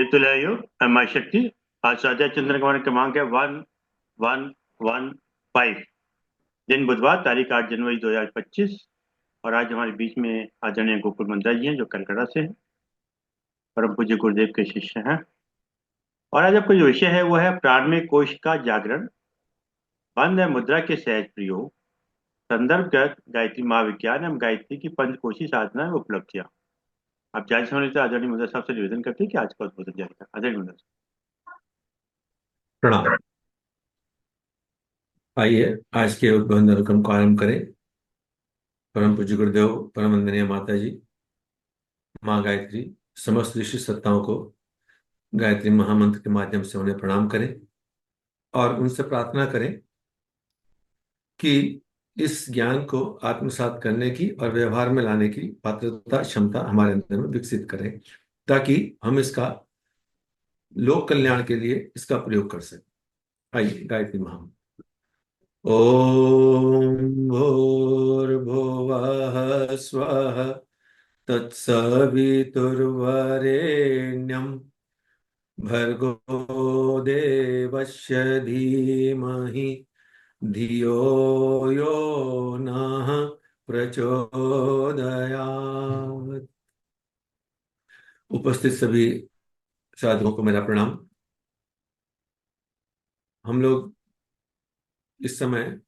हेतुलय माई शक्ति। आज स्वाध्याय चंद्र कुमार क्रमांक है 1115। दिन बुधवार, तारीख 8 जनवरी 2025। और आज हमारे बीच में आदरणीय गोकुल मंत्रा जी हैं, जो कलकत्ता से हैं, परम पूज्य गुरुदेव के शिष्य हैं। और आज आपका जो विषय है वो है प्राणमय कोश का जागरण। बंद है मुद्रा के सहज प्रयोग। संदर्भ ग्रंथ गायत्री महाविज्ञान एवं गायत्री की पंचकोशी साधना एवं उपलब्धियां। आप जायज होने से आदरणीय मुद्रा साहब से निवेदन करते हैं कि आज का उद्बोधन जाएगा। आदरणीय मुद्रा प्रणाम। आइए आज के उद्बोधन कार्यक्रम को आरंभ करें। परम पूज्य गुरुदेव, परम वंदनीय माता जी, माँ गायत्री, समस्त ऋषि सत्ताओं को गायत्री महामंत्र के माध्यम से उन्हें प्रणाम करें और उनसे प्रार्थना करें कि इस ज्ञान को आत्मसात करने की और व्यवहार में लाने की पात्रता क्षमता हमारे अंदर में विकसित करें, ताकि हम इसका लोक कल्याण के लिए इसका प्रयोग कर सकें। आइए गायत्री महामंत्र। ओम भूर्भुवः स्वः तत्सवितुर्वरेण्यं भर्गो देवस्य धीमहि धियो यो नः प्रचोदयात्। उपस्थित सभी साधुओं को मेरा प्रणाम। हम लोग इस समय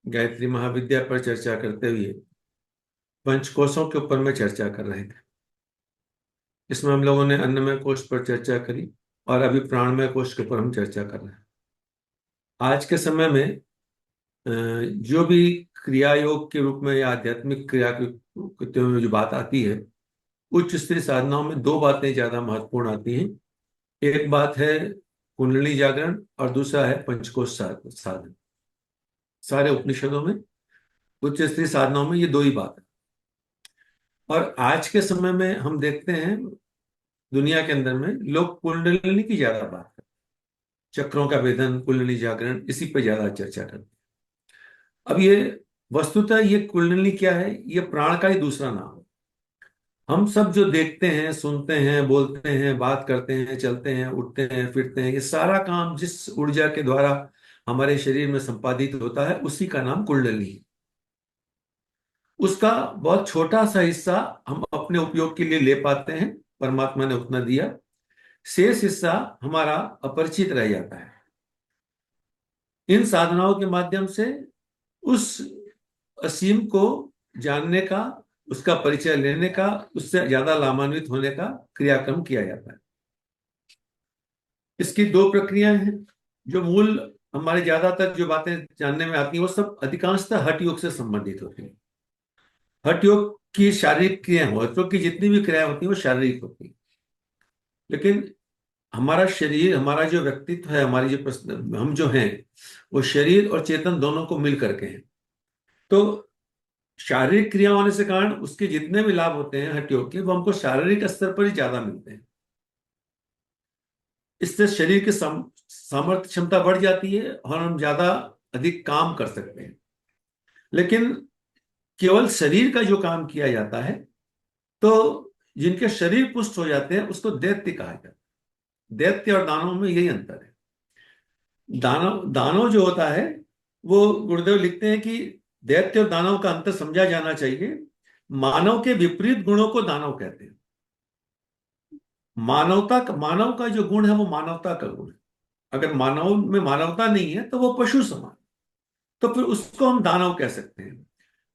गायत्री महाविद्या पर चर्चा करते हुए पंचकोशों के ऊपर में चर्चा कर रहे थे। इसमें हम लोगों ने अन्नमय कोश पर चर्चा करी और अभी प्राणमय कोश के ऊपर हम चर्चा कर रहे हैं। आज के समय में जो भी क्रिया योग के रूप में या आध्यात्मिक क्रिया के में जो बात आती है, उच्च स्तरीय साधनाओं में दो बातें ज्यादा महत्वपूर्ण आती हैं। एक बात है कुंडली जागरण और दूसरा है पंचकोश साधन। सारे उपनिषदों में उच्च स्तरीय साधनाओं में ये दो ही बात है। और आज के समय में हम देखते हैं दुनिया के अंदर में लोग कुंडलिनी की ज्यादा बात करते हैं। चक्रों का भेदन, कुंडली जागरण, इसी पे ज्यादा चर्चा करते हैं। अब ये वस्तुतः ये कुंडली क्या है? ये प्राण का ही दूसरा नाम है। हम सब जो देखते हैं, सुनते हैं, बोलते हैं, बात करते हैं, चलते हैं, उठते हैं, फिरते हैं, ये सारा काम जिस ऊर्जा के द्वारा हमारे शरीर में संपादित होता है, उसी का नाम कुंडली है। उसका बहुत छोटा सा हिस्सा हम अपने उपयोग के लिए ले पाते हैं, परमात्मा ने उतना दिया। शेष हिस्सा हमारा अपरिचित रह जाता है। इन साधनाओं के माध्यम से उस असीम को जानने का, उसका परिचय लेने का, उससे ज्यादा लाभान्वित होने का क्रियाक्रम किया जाता है। इसकी दो प्रक्रियाएं हैं। जो मूल हमारे ज्यादातर जो बातें जानने में आती हैं, वो सब अधिकांशतः हठ योग से संबंधित होती हैं। हठ योग की शारीरिक क्रियाएं, हठों की जितनी भी क्रियाएं होती हैं वो शारीरिक होती हैं। लेकिन हमारा शरीर, हमारा जो व्यक्तित्व है, हमारी जो हम जो हैं, वो शरीर और चेतन दोनों को मिल करके हैं। तो शारीरिक क्रिया होने से कारण उसके जितने भी लाभ होते हैं हठ योग के, वो हमको शारीरिक स्तर पर ही ज्यादा मिलते हैं। इससे शरीर की सामर्थ्य क्षमता बढ़ जाती है और हम ज्यादा अधिक काम कर सकते हैं। लेकिन केवल शरीर का जो काम किया जाता है, तो जिनके शरीर पुष्ट हो जाते हैं उसको दैत्य कहा जाता है। दैत्य और दानव में यही अंतर है। दानव दानव जो होता है, वो गुरुदेव लिखते हैं कि दैत्य और दानव का अंतर समझा जाना चाहिए। मानव के विपरीत गुणों को दानव कहते हैं। मानव का जो गुण है वो मानवता का गुण है। अगर मानव में मानवता नहीं है तो वो पशु समान, तो फिर उसको हम दानव कह सकते हैं।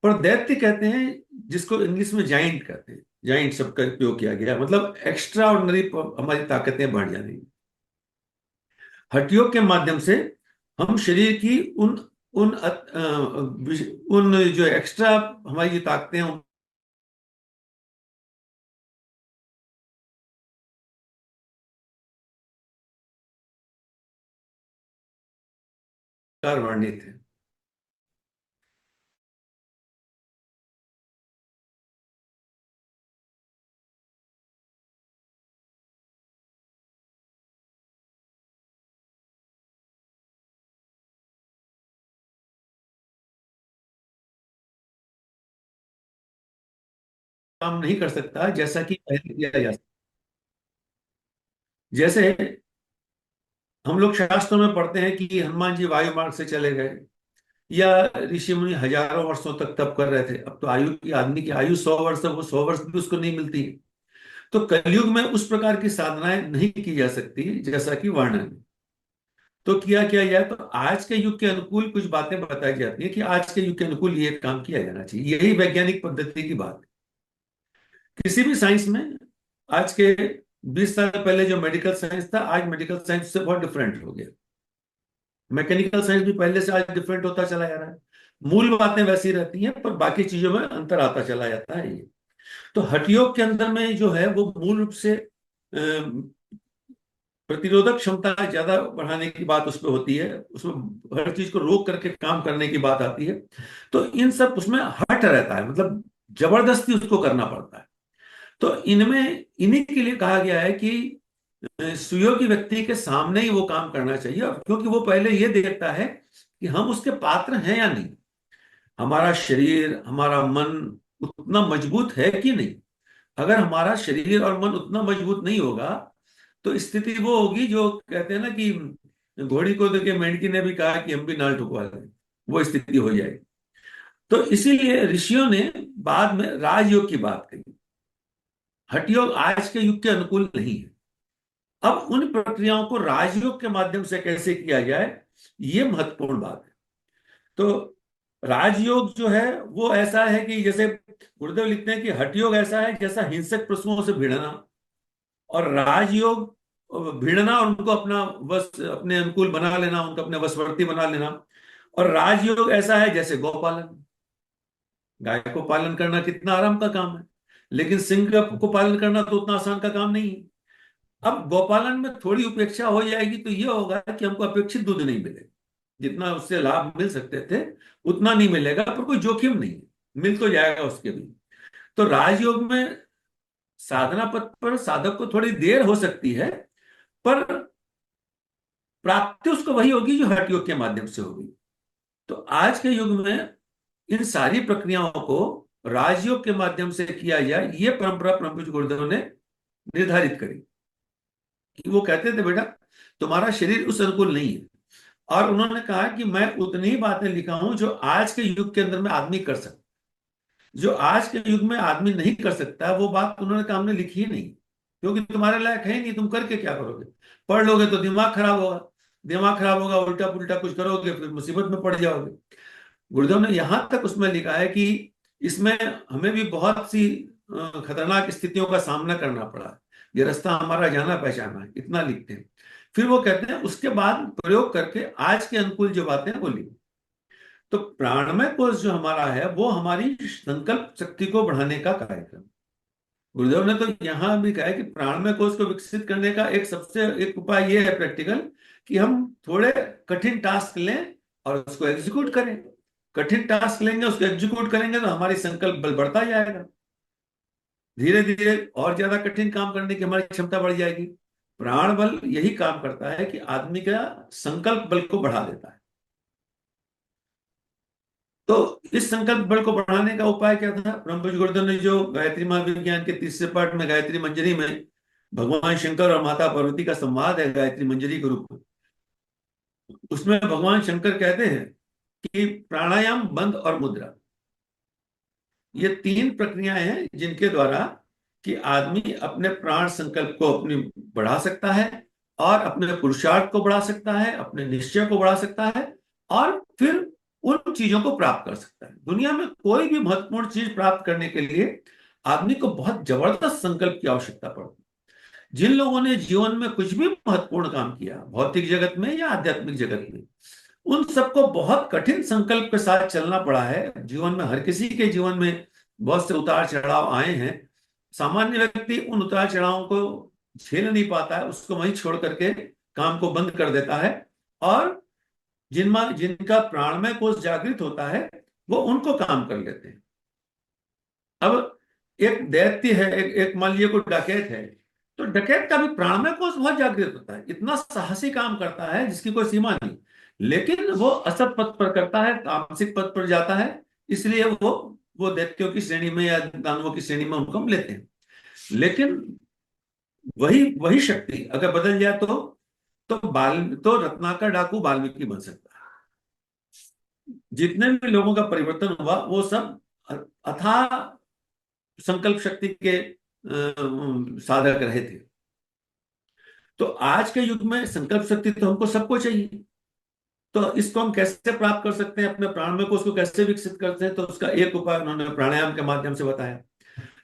पर दैत्य कहते हैं जिसको इंग्लिश में जाइंट कहते हैं। जाइंट शब्द का उपयोग किया गया, मतलब एक्स्ट्रा ऑर्डिनरी हमारी ताकतें बढ़ जानी। हठयोग के माध्यम से हम शरीर की उन उन उन जो एक्स्ट्रा हमारी जो ताकतें हैं उनका वर्णित है। काम नहीं कर सकता जैसा कि पहले किया जा सकता। जैसे हम लोग शास्त्रों में पढ़ते हैं कि हनुमान जी वायु मार्ग से चले गए, या ऋषि मुनि हजारों वर्षों तक तप कर रहे थे। अब तो आयु की, आदमी की आयु 100 वर्ष है, वो 100 वर्ष भी उसको नहीं मिलती है। तो कलयुग में उस प्रकार की साधनाएं नहीं की जा सकती जैसा कि वर्णन है। तो किया किया जाए, तो आज के युग के अनुकूल कुछ बातें बताई जाती है कि आज के युग के अनुकूल ये काम किया जाना चाहिए। यही वैज्ञानिक पद्धति की बात है किसी भी साइंस में। आज के 20 साल पहले जो मेडिकल साइंस था, आज मेडिकल साइंस से बहुत डिफरेंट हो गया। मैकेनिकल साइंस भी पहले से आज डिफरेंट होता चला जा रहा है। मूल बातें वैसी रहती हैं, पर बाकी चीजों में अंतर आता चला जाता है। ये तो हठयोग के अंदर में जो है वो मूल रूप से प्रतिरोधक क्षमता ज्यादा बढ़ाने की बात उसमें होती है। उसमें हर चीज को रोक करके काम करने की बात आती है। तो इन सब उसमें हठ रहता है, मतलब जबरदस्ती उसको करना पड़ता है। तो इनमें इन्हीं के लिए कहा गया है कि सुयोगी व्यक्ति के सामने ही वो काम करना चाहिए, और क्योंकि वो पहले ये देखता है कि हम उसके पात्र हैं या नहीं, हमारा शरीर हमारा मन उतना मजबूत है कि नहीं। अगर हमारा शरीर और मन उतना मजबूत नहीं होगा, तो स्थिति वो होगी जो कहते हैं ना कि घोड़ी को देखे मेंढकी ने भी कहा कि हम भी नाल ठुकवा लें, वो स्थिति हो जाएगी। तो इसीलिए ऋषियों ने बाद में राजयोग की बात कही। हठयोग आज के युग के अनुकूल नहीं है। अब उन प्रक्रियाओं को राजयोग के माध्यम से कैसे किया जाए, ये महत्वपूर्ण बात है। तो राजयोग जो है वो ऐसा है कि जैसे गुरुदेव लिखते हैं कि हठयोग ऐसा है जैसा हिंसक पशुओं से भिड़ना, और राजयोग भिड़ना और उनको अपना वश, अपने अनुकूल बना लेना, उनको अपने वशवर्ती बना लेना। और राजयोग ऐसा है जैसे गौपालन। गाय को पालन करना कितना आराम का काम है, लेकिन सिंह को पालन करना तो उतना आसान का काम नहीं है। अब गौपालन में थोड़ी उपेक्षा हो जाएगी तो यह होगा कि हमको अपेक्षित दूध नहीं मिलेगा, जितना उससे लाभ मिल सकते थे उतना नहीं मिलेगा, पर कोई जोखिम नहीं है, मिल तो जाएगा उसके भी। तो राजयोग में साधना पथ पर साधक को थोड़ी देर हो सकती है, पर प्राप्ति उसको वही होगी जो हठ योग के माध्यम से होगी। तो आज के युग में इन सारी प्रक्रियाओं को राजयोग के माध्यम से किया जाए, ये परंपरा परम पूज्य गुरुदेव ने निर्धारित करी। कि वो कहते थे बेटा तुम्हारा शरीर उस अनुकूल नहीं है, और उन्होंने कहा कि मैं उतनी ही बातें लिखा हूं जो आज के युग के अंदर में आदमी कर सकता। जो आज के युग में आदमी नहीं कर सकता वो बात उन्होंने कहा हमने लिखी ही नहीं, क्योंकि तुम्हारे लायक है ही नहीं, तुम करके क्या करोगे। पढ़ लोगे तो दिमाग खराब होगा, दिमाग खराब होगा उल्टा पुल्टा कुछ करोगे, फिर मुसीबत में पड़ जाओगे। गुरुदेव ने यहां तक उसमें लिखा है कि इसमें हमें भी बहुत सी खतरनाक स्थितियों का सामना करना पड़ा, ये रास्ता हमारा जाना पहचाना है, इतना लिखते हैं। फिर वो कहते हैं उसके बाद प्रयोग करके आज के अनुकूल जो बातें बोली। तो प्राणमय कोश जो हमारा है वो हमारी संकल्प शक्ति को बढ़ाने का कार्यक्रम। गुरुदेव ने तो यहां भी कहा है कि प्राणमय कोश को विकसित करने का एक सबसे एक उपाय ये है प्रैक्टिकल, कि हम थोड़े कठिन टास्क लें और उसको एग्जीक्यूट करें। कठिन टास्क लेंगे, उसको एग्जीक्यूट करेंगे तो हमारी संकल्प बल बढ़ता जाएगा, धीरे धीरे और ज्यादा कठिन काम करने की हमारी क्षमता बढ़ जाएगी। प्राण बल यही काम करता है कि आदमी का संकल्प बल को बढ़ा देता है। तो इस संकल्प बल को बढ़ाने का उपाय क्या था? परम पूज्य गुरुदेव ने जो गायत्री महाविज्ञान के तीसरे पाठ में गायत्री मंजरी में भगवान शंकर और माता पार्वती का संवाद है गायत्री मंजरी के रूप में, उसमें भगवान शंकर कहते हैं कि प्राणायाम, बंध और मुद्रा, ये तीन प्रक्रियाएं हैं जिनके द्वारा कि आदमी अपने प्राण संकल्प को अपनी बढ़ा सकता है, और अपने पुरुषार्थ को बढ़ा सकता है, अपने निश्चय को बढ़ा सकता है, और फिर उन चीजों को प्राप्त कर सकता है। दुनिया में कोई भी महत्वपूर्ण चीज प्राप्त करने के लिए आदमी को बहुत जबरदस्त संकल्प की आवश्यकता पड़ती है। जिन लोगों ने जीवन में कुछ भी महत्वपूर्ण काम किया, भौतिक जगत में या आध्यात्मिक जगत में, उन सबको बहुत कठिन संकल्प के साथ चलना पड़ा है। जीवन में हर किसी के जीवन में बहुत से उतार चढ़ाव आए हैं। सामान्य व्यक्ति उन उतार चढ़ावों को झेल नहीं पाता है, उसको वहीं छोड़ करके काम को बंद कर देता है, और जिनका प्राणमय कोश जागृत होता है वो उनको काम कर लेते हैं। अब एक दैत्य है, एक मान लीजिए कोई डकैत है, तो डकैत का भी प्राणमय कोश बहुत जागृत होता है, इतना साहसी काम करता है जिसकी कोई सीमा नहीं, लेकिन वो असत पथ पर करता है, तामसिक पथ पर जाता है, इसलिए वो दैत्यों की श्रेणी में या दानवों की श्रेणी में उनको हम लेते हैं। लेकिन वही वही शक्ति अगर बदल जाए तो रत्नाकर डाकू वाल्मीकि बन सकता है। जितने भी लोगों का परिवर्तन हुआ वो सब अथाह संकल्प शक्ति के साधक रहे थे। तो आज के युग में संकल्प शक्ति तो हमको सबको चाहिए। तो इसको हम कैसे प्राप्त कर सकते हैं, अपने प्राण में को उसको कैसे विकसित करते हैं? तो उसका एक उपाय उन्होंने प्राणायाम के माध्यम से बताया।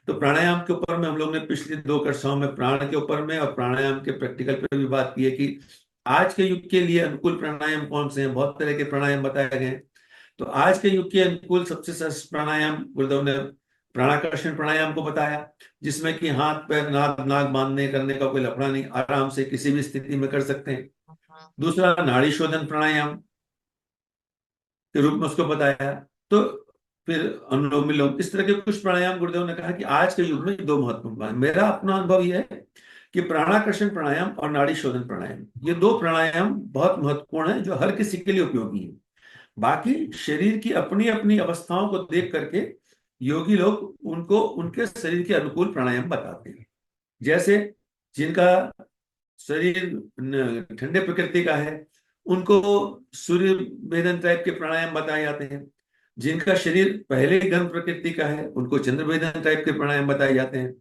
तो प्राणायाम के ऊपर में हम लोग ने पिछली 2 कक्षाओं में प्राण के ऊपर में और प्राणायाम के प्रैक्टिकल पे भी बात की है कि आज के युग के लिए अनुकूल प्राणायाम कौन से हैं। बहुत तरह के प्राणायाम बताए गए हैं। तो आज के युग के अनुकूल सबसे श्रेष्ठ प्राणायाम गुरुदेव ने प्राणाकर्षण प्राणायाम को बताया, जिसमें कि हाथ पैर नाक नाक बांधने करने का कोई लफड़ा नहीं, आराम से किसी भी स्थिति में कर सकते हैं। दूसरा नाड़ी शोधन प्राणायाम के रूप में उसको बताया। तो फिर अनुलोम विलोम, इस तरह के कुछ प्राणायाम गुरुदेव ने कहा कि आज के युग में 2 महत्वपूर्ण प्राणायाम। मेरा अपना अनुभव यह है कि प्राणाकर्षण प्राणायाम और नाड़ी शोधन प्राणायाम, ये 2 प्राणायाम बहुत महत्वपूर्ण है, जो हर किसी के लिए उपयोगी है। बाकी शरीर की अपनी अपनी अवस्थाओं को देख करके योगी लोग उनको उनके शरीर के अनुकूल प्राणायाम बताते हैं। जैसे जिनका शरीर ठंडे प्रकृति का है उनको सूर्य भेदन टाइप के प्राणायाम बताए जाते हैं। जिनका शरीर पहले ही गर्म प्रकृति का है उनको चंद्र भेदन टाइप के प्राणायाम बताए जाते हैं।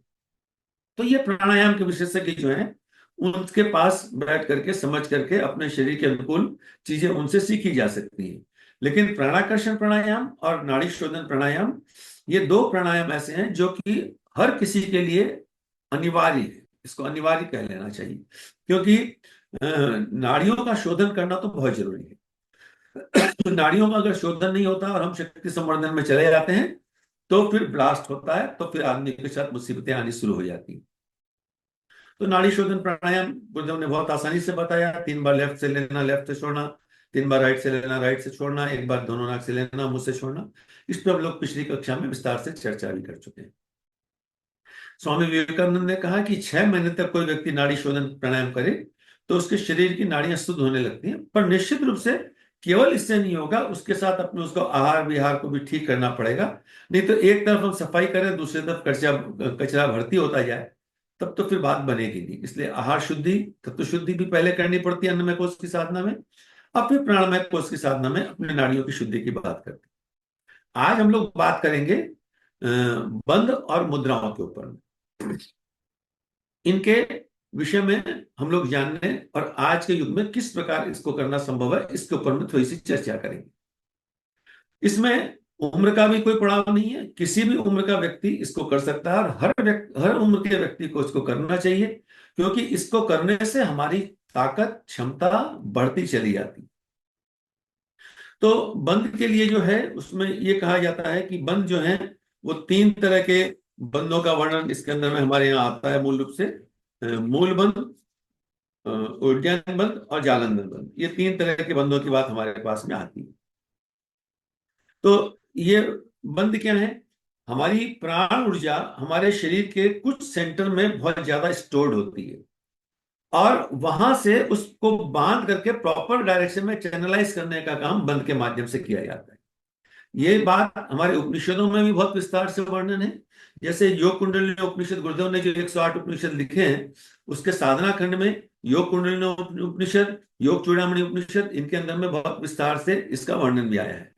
तो ये प्राणायाम के विशेषज्ञ जो हैं उनके पास बैठ करके समझ करके अपने शरीर के अनुकूल चीजें उनसे सीखी जा सकती हैं। लेकिन प्राणाकर्षण प्राणायाम और नाड़ी शोधन प्राणायाम, ये 2 प्राणायाम ऐसे हैं जो कि हर किसी के लिए अनिवार्य है। इसको अनिवार्य कह लेना चाहिए, क्योंकि नाड़ियों का शोधन करना तो बहुत जरूरी है। नाड़ियों का अगर शोधन नहीं होता और हम शक्ति संवर्धन में चले जाते हैं तो फिर ब्लास्ट होता है, तो फिर आदमी के साथ मुसीबतें आनी शुरू हो जाती हैं। तो नाड़ी शोधन प्राणायाम गुरुदेव ने बहुत आसानी से बताया। 3 बार लेफ्ट से लेना, लेफ्ट से छोड़ना। 3 बार राइट से लेना, राइट से छोड़ना। 1 बार दोनों नाक से लेना, मुंह से छोड़ना। इस पर हम लोग पिछली कक्षा में विस्तार से चर्चा भी कर चुके हैं। स्वामी विवेकानंद ने कहा कि 6 महीने तक कोई व्यक्ति नाड़ी शोधन प्राणायाम करे तो उसके शरीर की नाड़ियां शुद्ध होने लगती हैं। पर निश्चित रूप से केवल इससे नहीं होगा, उसके साथ अपने उसको आहार विहार को भी ठीक करना पड़ेगा। नहीं तो एक तरफ हम सफाई करें, दूसरी तरफ कचरा कचरा भर्ती होता जाए, तब तो फिर बात बनेगी नहीं। इसलिए आहार शुद्धि, तत्व शुद्धि भी पहले करनी पड़ती है अन्नमय कोश की साधना में, और फिर प्राणमय कोश की साधना में अपने नाड़ियों की शुद्धि की बात करते हैं। आज हम लोग बात करेंगे बंध और मुद्राओं के ऊपर। इनके विषय में हम लोग जानने और आज के युग में किस प्रकार इसको करना संभव है, इसके ऊपर में थोड़ी सी चर्चा करेंगे। इसमें उम्र का भी कोई पड़ाव नहीं है, किसी भी उम्र का व्यक्ति इसको कर सकता है, और हर उम्र के व्यक्ति को इसको करना चाहिए, क्योंकि इसको करने से हमारी ताकत क्षमता बढ़ती चली जाती। तो बंध के लिए जो है उसमें ये कहा जाता है कि बंध जो है वो 3 तरह के बंधों का वर्णन इसके अंदर में हमारे यहाँ आता है। मूल रूप से मूल बंध, उद्यान बंध और जालंधर बंध, ये 3 तरह के बंधों की बात हमारे पास में आती है। तो ये बंध क्या है? हमारी प्राण ऊर्जा हमारे शरीर के कुछ सेंटर में बहुत ज्यादा स्टोर्ड होती है, और वहां से उसको बांध करके प्रॉपर डायरेक्शन में चैनलाइज करने का काम बंध के माध्यम से किया जाता है। ये बात हमारे उपनिषदों में भी बहुत विस्तार से वर्णन है। जैसे योग कुंडलिनी उपनिषद, गुरुदेव ने जो 108 उपनिषद लिखे हैं उसके साधना खंड में योग कुंडलिनी उपनिषद, योग चूड़ामणि उपनिषद, इनके अंदर में बहुत विस्तार से इसका वर्णन भी आया है।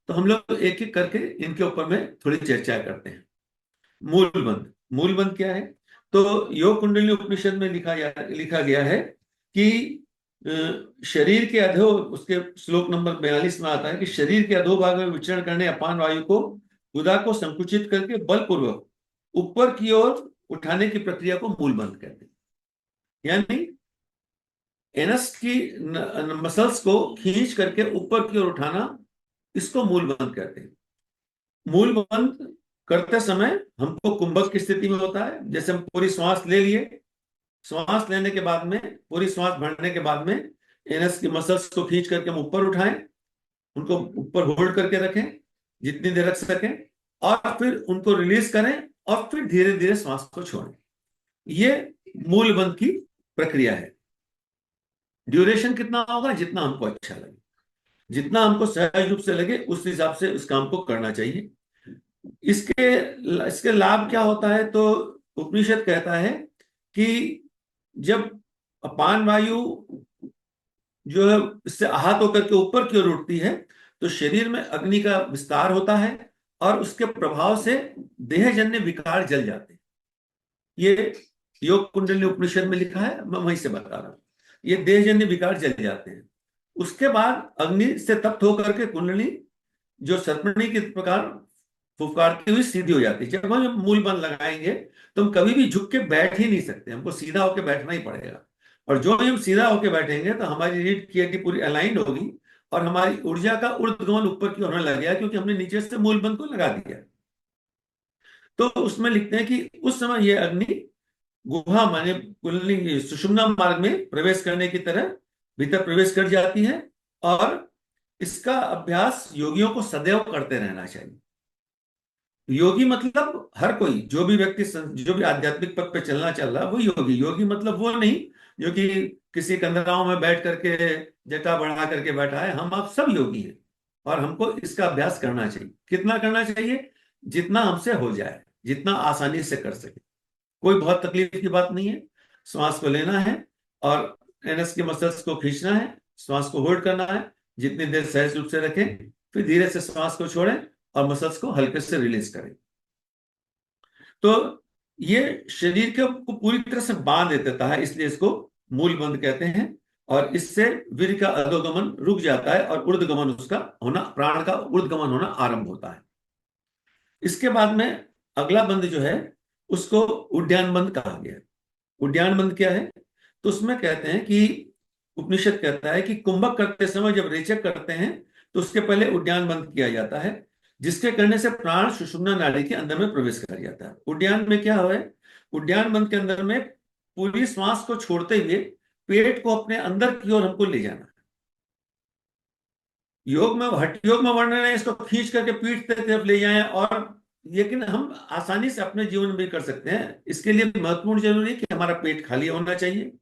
तो हम लोग एक एक करके इनके ऊपर में थोड़ी चर्चा करते हैं। मूलबंध, मूलबंध क्या है? तो योग कुंडलिनी उपनिषद में लिखा गया है कि शरीर के अधो, उसके श्लोक नंबर 42 में आता है कि शरीर के अधोभाग में विचरण करने अपान वायु को, गुदा को संकुचित करके बलपूर्वक ऊपर की ओर उठाने की प्रक्रिया को मूलबंध कहते हैं। यानी एनस की मसल्स को खींच करके ऊपर की ओर उठाना, इसको मूलबंध कहते हैं। मूलबंध करते समय हमको कुंभक की स्थिति में होता है। जैसे हम पूरी श्वास ले लिए, श्वास लेने के बाद में, पूरी श्वास भरने के बाद में एनस की मसल्स को खींच करके हम ऊपर उठाएं, उनको ऊपर होल्ड करके रखें जितनी देर रख सकें, और फिर उनको रिलीज करें, और फिर धीरे धीरे श्वास को छोड़ें। ये मूल बंध की प्रक्रिया है। ड्यूरेशन कितना होगा? जितना हमको अच्छा लगे, जितना हमको सहज रूप से लगे, उस हिसाब से उस काम को करना चाहिए। इसके इसके लाभ क्या होता है? तो उपनिषद कहता है कि जब अपान वायु जो है इससे आहत होकर के ऊपर की ओर उठती है तो शरीर में अग्नि का विस्तार होता है और उसके प्रभाव से देहजन्य विकार जल जाते हैं। ये योग कुंडली उपनिषद में लिखा है, मैं वहीं से बता रहा हूं। ये देहजन्य विकार जल जाते हैं। उसके बाद अग्नि से तप्त होकर के कुंडली जो सर्पणी के प्रकार फुफकारती हुई सीधी हो जाती है। जब हम मूल बंध लगाएंगे तो हम कभी भी झुक के बैठ ही नहीं सकते, हमको सीधा होकर बैठना ही पड़ेगा। और जो ही हम सीधा होकर बैठेंगे तो हमारी रीढ़ की हड्डी पूरी अलाइंड होगी और हमारी ऊर्जा का ऊर्ध्वगमन ऊपर की ओर होने लगेगा, क्योंकि हमने नीचे से मूल बंध को लगा दिया। तो उसमें लिखते हैं कि उस समय यह अग्नि गुहा माने कुंडली सुषुम्ना मार्ग में प्रवेश करने की तरह भीतर प्रवेश कर जाती है। और इसका अभ्यास योगियों को सदैव करते रहना चाहिए। योगी मतलब हर कोई, जो भी व्यक्ति जो भी आध्यात्मिक पथ पे चलना चल रहा है वो योगी। योगी मतलब वो नहीं जो कि किसी कंदराओं में बैठ करके जटा बढ़ा करके बैठा है। हम आप सब योगी हैं और हमको इसका अभ्यास करना चाहिए। कितना करना चाहिए? जितना हमसे हो जाए, जितना आसानी से कर सके। कोई बहुत तकलीफ की बात नहीं है। श्वास को लेना है और एनएस के मसल्स को खींचना है, श्वास को होल्ड करना है जितनी देर सहज रूप से रखें, फिर धीरे से श्वास को छोड़ें और मसल्स को हल्के से रिलीज करें। तो ये शरीर को पूरी तरह से बांध देता है, इसलिए इसको मूल बंध कहते हैं। और इससे वीर्य का अधोगमन रुक जाता है और ऊर्ध्वगमन उसका होना, प्राण का ऊर्ध्वगमन होना आरंभ होता है। इसके बाद में अगला बंध जो है उसको उद्यान बंध कहा गया है। उद्यान बंध क्या है? तो उसमें कहते हैं कि उपनिषद कहता है कि कुंभक करते समय जब रेचक करते हैं तो उसके पहले उद्यान बंद किया जाता है, जिसके करने से प्राण सुषुम्ना नाड़ी के अंदर में प्रवेश कर जाता है। उद्यान में क्या है? उद्यान बंद के अंदर में पूरी श्वास को छोड़ते हुए पेट को अपने अंदर की ओर हमको ले जाना है। योग में, हठ योग में वर्णन है इसको खींच करके पीठ की तरफ ले जाएं, और लेकिन हम आसानी से अपने जीवन में भी कर सकते हैं। इसके लिए महत्वपूर्ण जरूरी है कि हमारा पेट खाली होना चाहिए।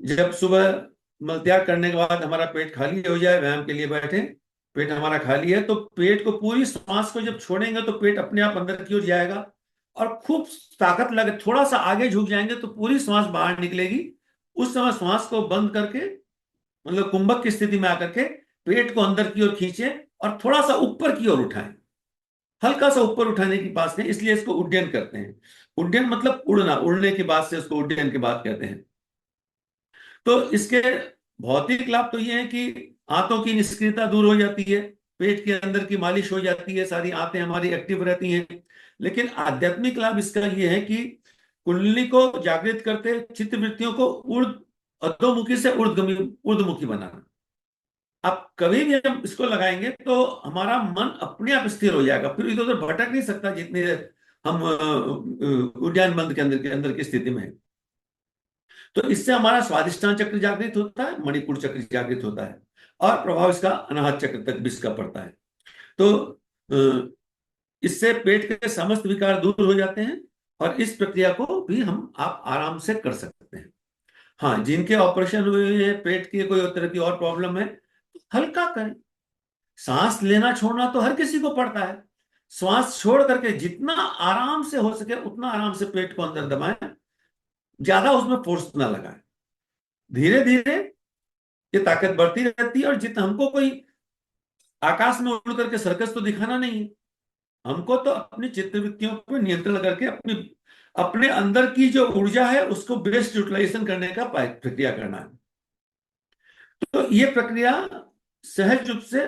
जब सुबह मलत्याग करने के बाद हमारा पेट खाली हो जाए, व्यायाम के लिए बैठे, पेट हमारा खाली है, तो पेट को पूरी सांस को जब छोड़ेंगे तो पेट अपने आप अंदर की ओर जाएगा और खूब ताकत लगे। थोड़ा सा आगे झुक जाएंगे तो पूरी सांस बाहर निकलेगी। उस समय सांस को बंद करके, मतलब कुंभक की स्थिति में आकर के पेट को अंदर की ओर खींचे और थोड़ा सा ऊपर की ओर उठाएं। हल्का सा ऊपर उठाने की बात है, इसलिए इसको उड्डयन करते हैं। उड्डयन मतलब उड़ना, उड़ने की बात से उसको उड्डयन की बात कहते हैं। तो इसके भौतिक लाभ तो ये है कि आंतों की निष्क्रियता दूर हो जाती है, पेट के अंदर की मालिश हो जाती है, सारी आंतें हमारी एक्टिव रहती हैं। लेकिन आध्यात्मिक लाभ इसका ये है कि कुंडली को जागृत करते, चित्त वृत्तियों को अधोमुखी से ऊर्ध्वमुखी बनाना। आप कभी भी हम इसको लगाएंगे तो हमारा मन अपने आप स्थिर हो जाएगा, फिर इधर उधर भटक नहीं सकता जितनी देर हम उद्यान बंद के अंदर की स्थिति में है। तो इससे हमारा स्वादिष्टान चक्र जागृत होता है, मणिपुर चक्र जागृत होता है और प्रभाव इसका अनाहत चक्र तक भी इसका पड़ता है। तो इससे पेट के समस्त विकार दूर हो जाते हैं और इस प्रक्रिया को भी हम आप आराम से कर सकते हैं। हाँ, जिनके ऑपरेशन हुए हैं, पेट की कोई तरह की और प्रॉब्लम है, तो हल्का करें। सांस लेना छोड़ना तो हर किसी को पड़ता है। श्वास छोड़ करके जितना आराम से हो सके उतना आराम से पेट को अंदर दबाएं, ज्यादा उसमें फोर्स ना लगाएं। धीरे धीरे ये ताकत बढ़ती रहती है और जितना हमको कोई आकाश में उड़ करके सर्कस तो दिखाना नहीं है, हमको तो अपनी चित्तवृत्तियों पर नियंत्रण करके अपनी अपने अंदर की जो ऊर्जा है उसको बेस्ट यूटिलाइजेशन करने का प्रक्रिया करना है। तो ये प्रक्रिया सहज रूप से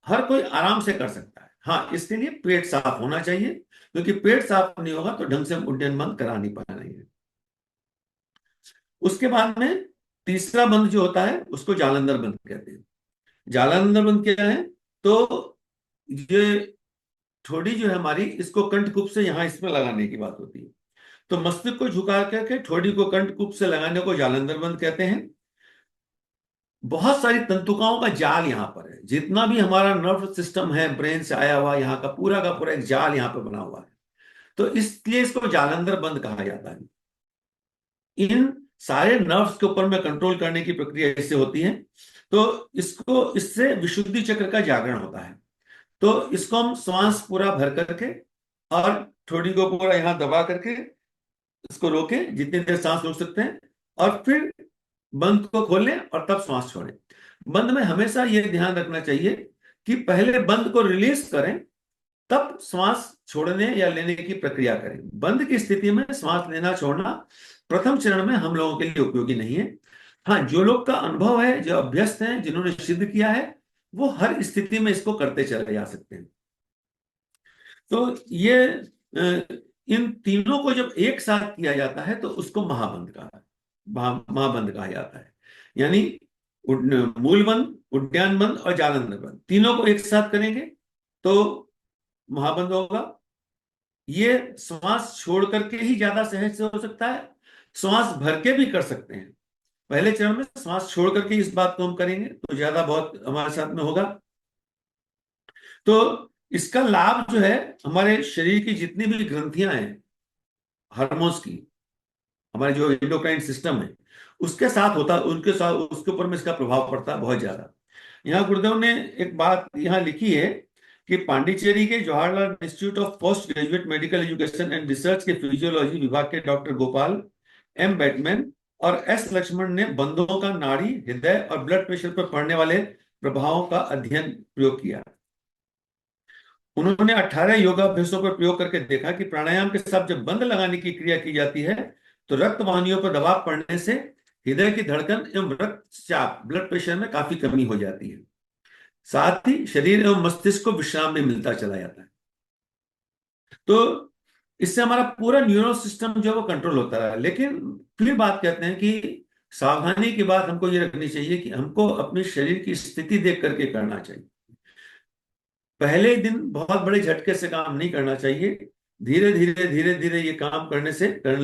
हर कोई आराम से कर सकता है। हाँ, इसके लिए पेट साफ होना चाहिए, क्योंकि पेट साफ नहीं होगा तो ढंग से हम उड्डयन बंद करा नहीं पाएंगे। उसके बाद में तीसरा बंद जो होता है उसको जालंधर बंद कहते हैं। जालंधर बंद क्या है? तो ये ठोड़ी जो है हमारी, इसको कंठकूप से यहां इसमें लगाने की बात होती है। तो मस्तिष्क को झुका करके ठोड़ी को कंठकूप से लगाने को जालंधर बंद कहते हैं। बहुत सारी तंतुकाओं का जाल यहाँ पर है। जितना भी हमारा नर्व सिस्टम है ब्रेन से आया हुआ, यहाँ का पूरा एक जाल यहाँ पे बना हुआ है। तो इसलिए इसको जालंधर बंद कहा जाता है। इन सारे नर्व्स के ऊपर में कंट्रोल करने की प्रक्रिया इससे होती है। तो इससे विशुद्धि चक्र का जागरण होता है। तो इसको हम श्वास पूरा भर करके और ठोड़ी को पूरा यहां दबा करके इसको रोकें, जितनी देर सांस रोक सकते हैं, और फिर बंद को खोलें और तब श्वास छोड़ें। बंद में हमेशा यह ध्यान रखना चाहिए कि पहले बंद को रिलीज करें, तब श्वास छोड़ने या लेने की प्रक्रिया करें। बंद की स्थिति में श्वास लेना छोड़ना प्रथम चरण में हम लोगों के लिए उपयोगी नहीं है। हाँ, जो लोग का अनुभव है, जो अभ्यस्त हैं, जिन्होंने सिद्ध किया है, वो हर स्थिति में इसको करते चले जा सकते हैं। तो ये इन तीनों को जब एक साथ किया जाता है तो उसको महाबंद कहा जाता है। यानी मूल बंद, उद्यान बंद और जालंधर बंद, तीनों को एक साथ करेंगे तो महाबंद होगा। ये श्वास छोड़ करके ही ज्यादा सहज से हो सकता है, श्वास भर के भी कर सकते हैं। पहले चरण में श्वास छोड़ करके इस बात को हम करेंगे तो ज्यादा बहुत हमारे साथ में होगा। तो इसका लाभ जो है, हमारे शरीर की जितनी भी ग्रंथियां हैं हार्मोन्स की, हमारे जो एंडोक्राइन सिस्टम है, उसके साथ होता, उनके साथ, उसके ऊपर में इसका प्रभाव पड़ता है बहुत ज्यादा। यहाँ गुरुदेव ने एक बात यहाँ लिखी है कि पांडिचेरी के Jawaharlal institute of post graduate medical education and research के फिजियोलॉजी विभाग के डॉक्टर गोपाल एम बैटमैन और एस लक्ष्मण ने बंदों का नाड़ी, हृदय और ब्लड प्रेशर पर पड़ने वाले प्रभावों का अध्ययन प्रयोग किया। उन्होंने 18 योगाभ्यासों पर प्रयोग करके देखा कि प्राणायाम के साथ जब बंद लगाने की क्रिया की जाती है तो रक्त वाहिनियों पर दबाव पड़ने से हृदय की धड़कन एवं रक्तचाप, ब्लड प्रेशर में काफी कमी हो जाती है। साथ ही शरीर एवं मस्तिष्क को विश्राम भी मिलता चला जाता है। तो इससे हमारा पूरा न्यूरो सिस्टम जो है वो कंट्रोल होता है। लेकिन फिर बात कहते हैं कि सावधानी की बात हमको ये रखनी चाहिए कि हमको अपने शरीर की स्थिति देख करके करना चाहिए। पहले दिन बहुत बड़े झटके से काम नहीं करना चाहिए, धीरे धीरे धीरे धीरे ये काम करने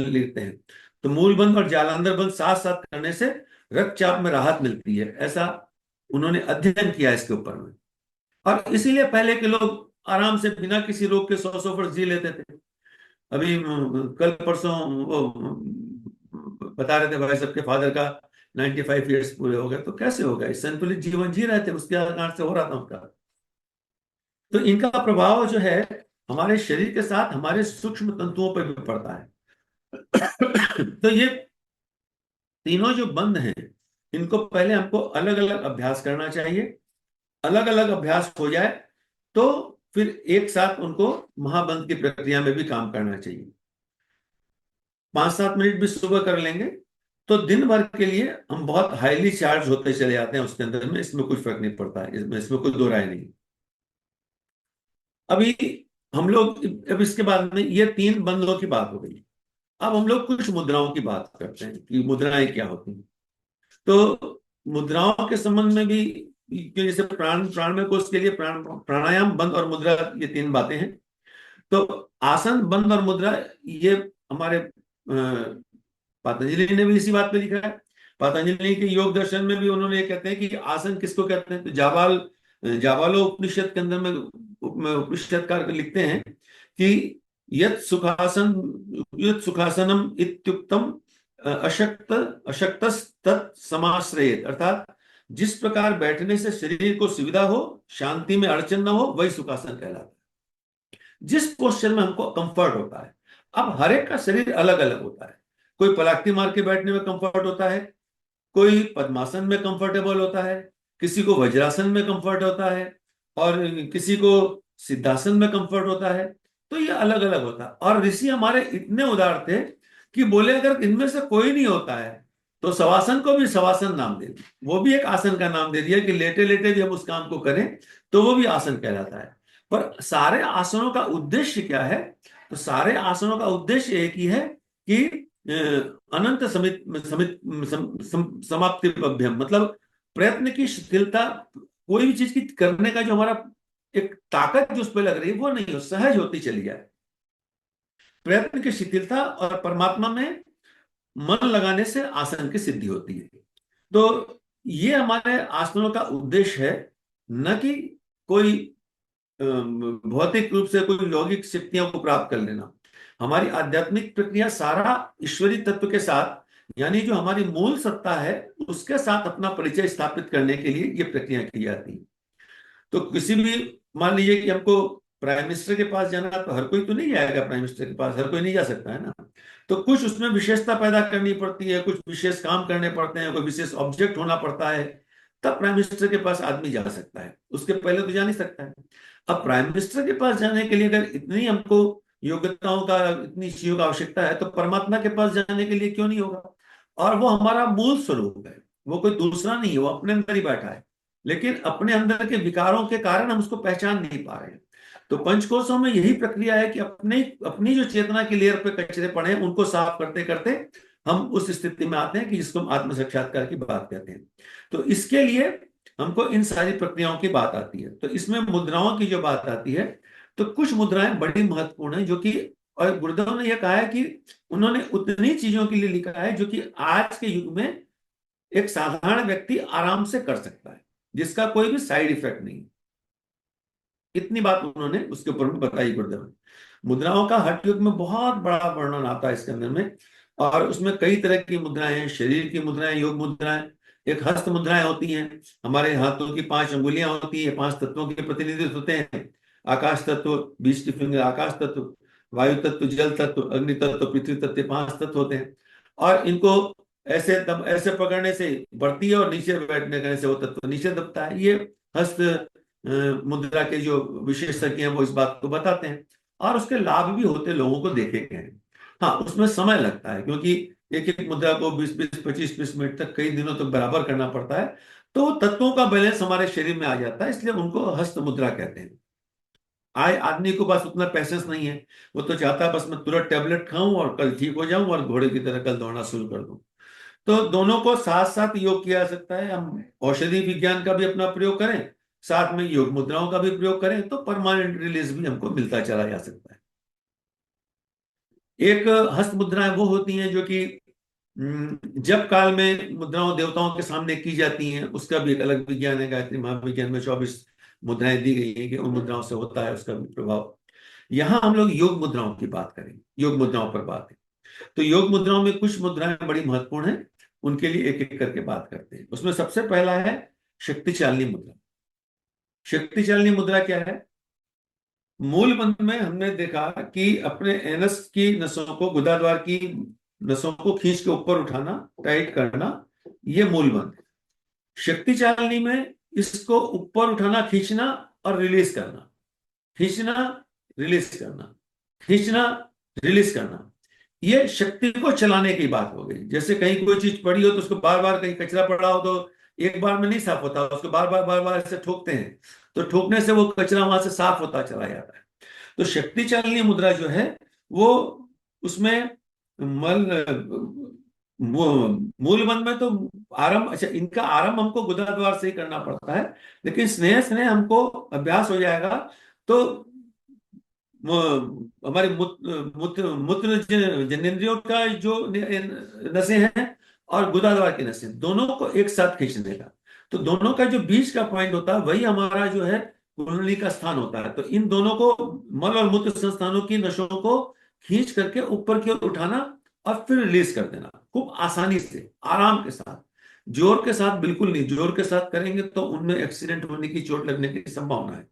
लेते हैं। तो मूल बंद और जालंधर बंद साथ साथ करने से रक्तचाप में राहत मिलती है, ऐसा उन्होंने अध्ययन किया इसके ऊपर में। और इसीलिए पहले के लोग आराम से बिना किसी रोग के 100 वर्ष जी लेते थे। अभी कल परसों वो बता रहे थे भाई, सबके फादर का 95 ईयर्स पूरे हो गए। तो कैसे हो गए? संतुलित जीवन जी रहे थे, उसके कारण से हो रहा था उनका। तो इनका प्रभाव जो है हमारे शरीर के साथ हमारे सूक्ष्म तंतुओं पर भी पड़ता है। तो ये तीनों जो बंद हैं, इनको पहले हमको अलग अलग अभ्यास करना चाहिए। अलग अलग अभ्यास हो जाए तो फिर एक साथ उनको महाबंद की प्रक्रिया में भी काम करना चाहिए। 5-7 मिनट भी सुबह कर लेंगे तो दिन भर के लिए हम बहुत हाईली चार्ज होते चले जाते हैं उसके अंदर में। इसमें कुछ फर्क नहीं पड़ता है, इसमें कोई दो राय नहीं। अभी हम लोग, अब इसके बाद में ये 3 बंदों की बात हो गई। अब हम लोग कुछ मुद्राओं की बात करते हैं कि मुद्राएं क्या होती हैं। तो मुद्राओं के संबंध में भी, कि जैसे प्राणमय कोष के लिए प्राणायाम, बंद और मुद्रा, ये 3 बातें हैं। तो आसन, बंद और मुद्रा, ये हमारे पतंजलि ने भी इसी बात पे लिखा है। पतंजलि के योग दर्शन में भी उन्होंने ये कहते हैं कि आसन किसको कहते हैं। तो जाबालो उपनिषद के अंदर में उपनिषदकार लिखते हैं कि यत् सुखासनम इत्युक्तम अशक्त तत् समाश्रयेत, अर्थात जिस प्रकार बैठने से शरीर को सुविधा हो, शांति में अड़चन ना हो, वही सुखासन कहलाता है। जिस पोस्चर में हमको कंफर्ट होता है। अब हर एक का शरीर अलग अलग होता है। कोई पलाक्ति मार के बैठने में कंफर्ट होता है, कोई पद्मासन में कंफर्टेबल होता है, किसी को वज्रासन में कंफर्ट होता है, और किसी को सिद्धासन में कंफर्ट होता है। तो ये अलग अलग होता है। और ऋषि हमारे इतने उदार थे कि बोले अगर इनमें से कोई नहीं होता है तो शवासन को भी शवासन नाम दे दिया, वो भी एक आसन का नाम दे दिया कि लेटे लेटे भी हम उस काम को करें तो वो भी आसन कहलाता है। पर सारे आसनों का उद्देश्य क्या है? तो सारे आसनों का उद्देश्य एक ही है कि अनंत समित समित समाप्ति अभ्यम, मतलब प्रयत्न की शिथिलता, कोई भी चीज की करने का जो हमारा एक ताकत जो उस पर लग रही है वो नहीं हो, सहज होती चली जाए। प्रयत्न की शिथिलता और परमात्मा में मन लगाने से आसन की सिद्धि होती है। तो ये हमारे आसनों का उद्देश्य है, न कि कोई भौतिक रूप से कोई लौकिक शक्तियों को प्राप्त कर लेना। हमारी आध्यात्मिक प्रक्रिया सारा ईश्वरी तत्व के साथ, यानी जो हमारी मूल सत्ता है उसके साथ अपना परिचय स्थापित करने के लिए ये प्रक्रिया की जाती है। तो किसी भी, मान लीजिए कि हमको प्राइम मिनिस्टर के पास जाना, तो हर कोई तो नहीं जाएगा प्राइम मिनिस्टर के पास, हर कोई नहीं जा सकता है ना। तो कुछ उसमें विशेषता पैदा करनी पड़ती है, कुछ विशेष काम करने पड़ते हैं, कोई विशेष ऑब्जेक्ट होना पड़ता है, तब प्राइम मिनिस्टर के पास आदमी जा सकता है, उसके पहले तो जा नहीं सकता है। अब प्राइम मिनिस्टर के पास जाने के लिए अगर इतनी हमको योग्यताओं का, इतनी चीजों का आवश्यकता है, तो परमात्मा के पास जाने के लिए क्यों नहीं होगा। और वो हमारा मूल स्वरूप है, वो कोई दूसरा नहीं है, वो अपने अंदर ही बैठा है, लेकिन अपने अंदर के विकारों के कारण हम उसको पहचान नहीं पा रहे हैं। तो पंचकोशों में यही प्रक्रिया है कि अपने अपनी जो चेतना की लेयर पे कचरे पड़े हैं उनको साफ करते करते हम उस स्थिति में आते हैं कि जिसको हम आत्म साक्षात्कार की बात कहते हैं। तो इसके लिए हमको इन सारी प्रक्रियाओं की बात आती है। तो इसमें मुद्राओं की जो बात आती है, तो कुछ मुद्राएं बड़ी महत्वपूर्ण है जो कि, और गुरुदेव ने यह कहा है कि उन्होंने उतनी चीजों के लिए लिखा है जो कि आज के युग में एक साधारण व्यक्ति आराम से कर सकता है, जिसका कोई भी साइड इफेक्ट नहीं। इतनी बात उन्होंने उसके ऊपर में बताई गुरुदेव ने। मुद्राओं का हठ युग में बहुत बड़ा वर्णन आता है इसके अंदर में, और उसमें कई तरह की मुद्राएं हैं, शरीर की मुद्राएं, योग मुद्राएं, एक हस्त मुद्राएं होती हैं, हमारे हाथों की 5 अंगुलियां होती है, 5 तत्वों के प्रतिनिधित्व होते हैं, आकाश तत्व, बीच की फिंगर आकाश तत्व, वायु तत्व, जल तत्व, अग्नि तत्व, पृथ्वी तत्व, 5 तत्व होते हैं। और इनको ऐसे तब ऐसे पकड़ने से बढ़ती है, और नीचे बैठने करने से वो तत्व नीचे दबता है। ये हस्त मुद्रा के जो विशेषज्ञ हैं वो इस बात को बताते हैं, और उसके लाभ भी होते लोगों को देखे गए हैं। हाँ, उसमें समय लगता है, क्योंकि एक एक मुद्रा को 20-20, 25-25 मिनट तक कई दिनों तक बराबर करना पड़ता है, तो तत्वों का बैलेंस हमारे शरीर में आ जाता है, इसलिए उनको हस्त मुद्रा कहते हैं। आए आदमी को बस उतना पैसेंस नहीं है, वो तो चाहता है बस मैं तुरंत टेबलेट खाऊं और कल ठीक हो जाऊं और घोड़े की तरह कल दौड़ना शुरू कर दूं। तो दोनों को साथ साथ योग किया जा सकता है। हम औषधि विज्ञान का भी अपना प्रयोग करें, साथ में योग मुद्राओं का भी प्रयोग करें, तो परमानेंट रिलीज भी हमको मिलता चला जा सकता है। एक हस्त मुद्राएं वो होती हैं जो कि जब काल में मुद्राओं देवताओं के सामने की जाती हैं, उसका भी एक अलग विज्ञान है। गायत्री महाविज्ञान में 24 मुद्राएं दी गई हैं कि उन मुद्राओं से होता है उसका भी प्रभाव। यहां हम लोग योग मुद्राओं की बात करेंगे, योग मुद्राओं पर बात है। तो योग मुद्राओं में कुछ मुद्राएं बड़ी महत्वपूर्ण हैं, उनके लिए एक एक करके बात करते हैं। उसमें सबसे पहला है शक्ति चालनी मुद्रा। शक्ति चालनी मुद्रा क्या है? मूल मंत्र में हमने देखा कि अपने एनस की नसों को, गुदाद्वार की नसों को खींच के ऊपर उठाना, टाइट करना, ये मूल मंत्र। शक्ति चालनी में इसको ऊपर उठाना, खींचना और रिलीज करना, खींचना, रिलीज करना, खींचना, रिलीज करना, ये शक्ति को चलाने की बात हो गई। जैसे कहीं कोई चीज पड़ी हो तो उसको बार बार, कहीं कचरा पड़ा हो तो एक बार में नहीं साफ होता, उसको बार बार ऐसे ठोकते हैं, तो ठोकने से वो कचरा वहां से साफ होता चला जाता है। तो शक्ति चालनी मुद्रा जो है वो, उसमें मल वो मूल मंत्र में तो आरंभ, अच्छा इनका आरंभ हमको गुदाद्वार से ही करना पड़ता है, लेकिन स्नेह स्नेह हमको अभ्यास हो जाएगा तो हमारे मूत्र जनेंद्रियों का जो नसें हैं और गुदाद्वार की नसें, दोनों को एक साथ खींचने का, तो दोनों का जो बीच का पॉइंट होता है वही हमारा जो है कुंडली का स्थान होता है। तो इन दोनों को, मल और मूत्र संस्थानों की नसों को खींच करके ऊपर की ओर उठाना और फिर रिलीज कर देना, खूब आसानी से, आराम के साथ। जोर के साथ बिल्कुल नहीं, जोर के साथ करेंगे तो उनमें एक्सीडेंट होने की, चोट लगने की संभावना है।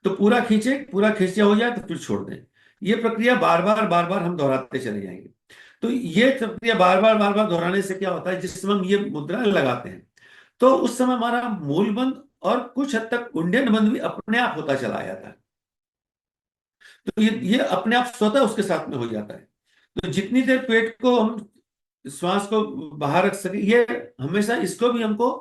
तो पूरा खींचे, पूरा खींचा हो जाए तो फिर छोड़ दें। ये प्रक्रिया बार बार हम दोहराते चले जाएंगे। तो ये प्रक्रिया बार बार दोहराने से क्या होता है, जिस समय हम ये मुद्रा लगाते हैं तो उस समय हमारा मूल बंद और कुछ हद तक कुंडन बंद भी अपने आप होता चला जाता है। तो ये अपने आप स्वतः उसके साथ में हो जाता है। तो जितनी देर पेट को हम, श्वास को बाहर रख सके, ये हमेशा इसको भी हमको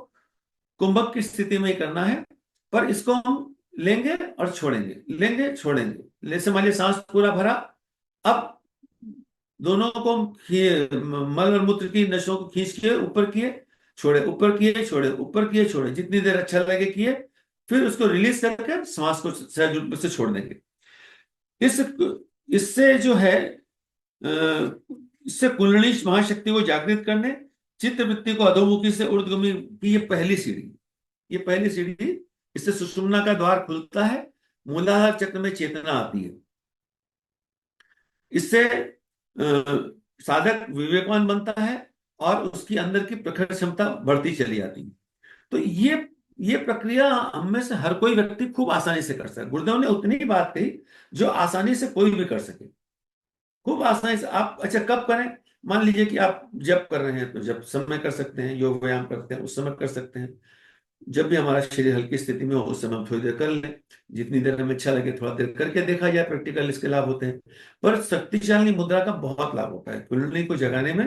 कुंभक की स्थिति में ही करना है। पर इसको हम लेंगे और छोड़ेंगे, लेंगे छोड़ेंगे। जैसे मान लीजिए सांस पूरा भरा, अब दोनों को हम मल और मूत्र की नसों को खींच के ऊपर किए, छोड़े, ऊपर किए, छोड़े, ऊपर किए, छोड़े, जितनी देर अच्छा लगे किए, फिर उसको रिलीज करके सांस को सहज रूप से छोड़ देंगे। इस इससे जो है अ, इससे कुंडलिनी महाशक्ति को जागृत करने, चित्त वृत्ति को अधोमुखी से ऊर्ध्वगामी की ये पहली सीढ़ी, ये पहली सीढ़ी, इससे सुषुम्ना का द्वार खुलता है, मूलाधार चक्र में चेतना आती है। इससे साधक विवेकवान बनता है और उसकी अंदर की प्रखर क्षमता बढ़ती चली जाती है। तो ये ये प्रक्रिया हम में से हर कोई व्यक्ति खूब आसानी से कर सकता है। गुरुदेव ने उतनी ही बात कही जो आसानी से कोई भी कर सके, खूब आसानी से आप। अच्छा, कब करें? मान लीजिए कि आप जब कर रहे हैं तो जब समय कर सकते हैं, योग व्यायाम करते हैं उस समय कर सकते हैं, जब भी हमारा शरीर हल्की स्थिति में हो उस समय हम थोड़ी देर कर लें, जितनी देर हमें अच्छा लगे थोड़ा देर करके देखा जाए, प्रैक्टिकल इसके लाभ होते हैं। पर शक्तिशाली मुद्रा का बहुत लाभ होता है कुंडली को जगाने में।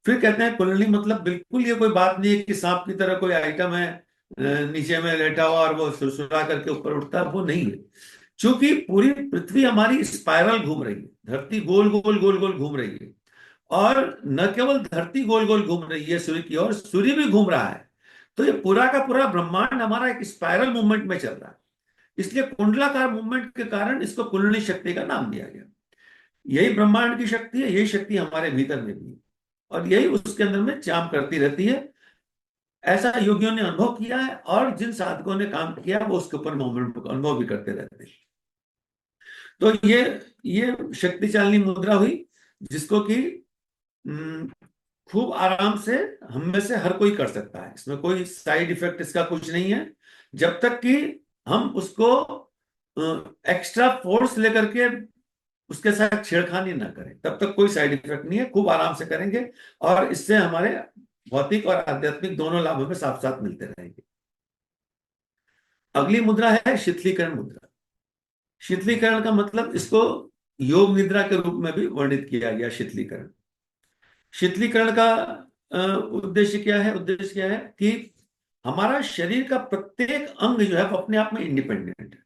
फिर कहते हैं कुंडली मतलब बिल्कुल ये कोई बात नहीं है कि सांप की तरह कोई आइटम है नीचे में लेटा हुआ और वो सुरसुरा करके ऊपर उठता है, वो नहीं है। क्योंकि पूरी पृथ्वी हमारी स्पाइरल घूम रही है, धरती गोल गोल गोल गोल घूम रही है, और न केवल धरती गोल गोल घूम रही है सूर्य की ओर, सूर्य भी घूम रहा है। तो ये पूरा का पूरा ब्रह्मांड हमारा एक स्पाइरल मूवमेंट में चल रहा है। इसलिए कुंडलाकार मूवमेंट के कारण इसको कुंडली शक्ति का नाम दिया गया। यही ब्रह्मांड की शक्ति है, यही शक्ति हमारे भीतर में भी है, और यही उसके अंदर में काम करती रहती है। ऐसा योगियों ने अनुभव किया है, और जिन साधकों ने काम किया वो उसके ऊपर मूवमेंट को अनुभव भी करते रहते हैं। तो ये शक्तिशाली मुद्रा हुई, जिसको कि हम्म, खूब आराम से हम में से हर कोई कर सकता है। इसमें कोई साइड इफेक्ट इसका कुछ नहीं है, जब तक कि हम उसको एक्स्ट्रा फोर्स लेकर के उसके साथ छेड़खानी ना करें, तब तक कोई साइड इफेक्ट नहीं है। खूब आराम से करेंगे और इससे हमारे भौतिक और आध्यात्मिक दोनों लाभ हमें साथ साथ मिलते रहेंगे। अगली मुद्रा है शीतलीकरण मुद्रा। शीतलीकरण का मतलब इसको योग निद्रा के रूप में भी वर्णित किया गया। शीतलीकरण, शीतलीकरण का उद्देश्य क्या है? उद्देश्य क्या है कि हमारा शरीर का प्रत्येक अंग जो है वो अपने आप में इंडिपेंडेंट है।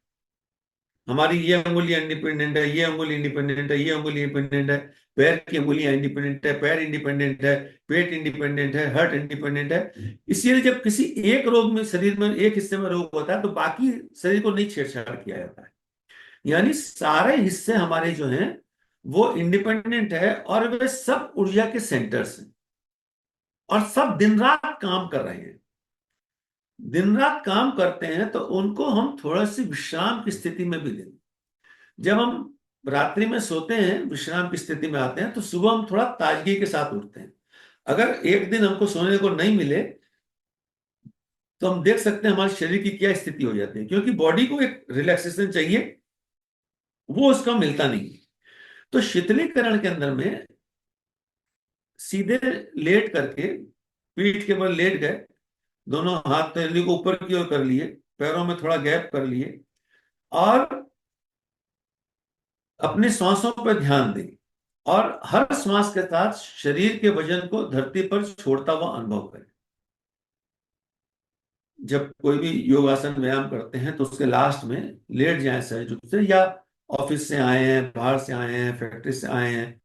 हमारी ये अंगुलियां इंडिपेंडेंट है, ये अंगुली इंडिपेंडेंट है, ये अंगुली इंडिपेंडेंट है, पैर की अंगुलियां इंडिपेंडेंट है, पैर इंडिपेंडेंट है, पेट इंडिपेंडेंट है, हार्ट इंडिपेंडेंट है। इसीलिए जब किसी एक रोग में, शरीर में एक हिस्से में रोग होता है तो बाकी शरीर को नहीं छेड़छाड़ किया जाता है। यानी सारे हिस्से हमारे जो हैं वो इंडिपेंडेंट है, और वे सब ऊर्जा के सेंटर्स हैं, और सब दिन रात काम कर रहे हैं। दिन रात काम करते हैं तो उनको हम थोड़ा सी विश्राम की स्थिति में भी दें। जब हम रात्रि में सोते हैं, विश्राम की स्थिति में आते हैं, तो सुबह हम थोड़ा ताजगी के साथ उठते हैं। अगर एक दिन हमको सोने को नहीं मिले तो हम देख सकते हैं हमारे शरीर की क्या स्थिति हो जाती है, क्योंकि बॉडी को एक रिलैक्सेशन चाहिए, वो उसका मिलता नहीं है। तो शीतलीकरण के अंदर में सीधे लेट करके, पीठ के बल लेट गए, दोनों हाथ तली को ऊपर की ओर कर लिए, पैरों में थोड़ा गैप कर लिए, और अपने श्वासों पर ध्यान दें, और हर श्वास के साथ शरीर के वजन को धरती पर छोड़ता हुआ अनुभव करें। जब कोई भी योगासन व्यायाम करते हैं तो उसके लास्ट में लेट जाएं सहज रूप से, या ऑफिस से आए हैं, बाहर से आए हैं, फैक्ट्री से आए हैं,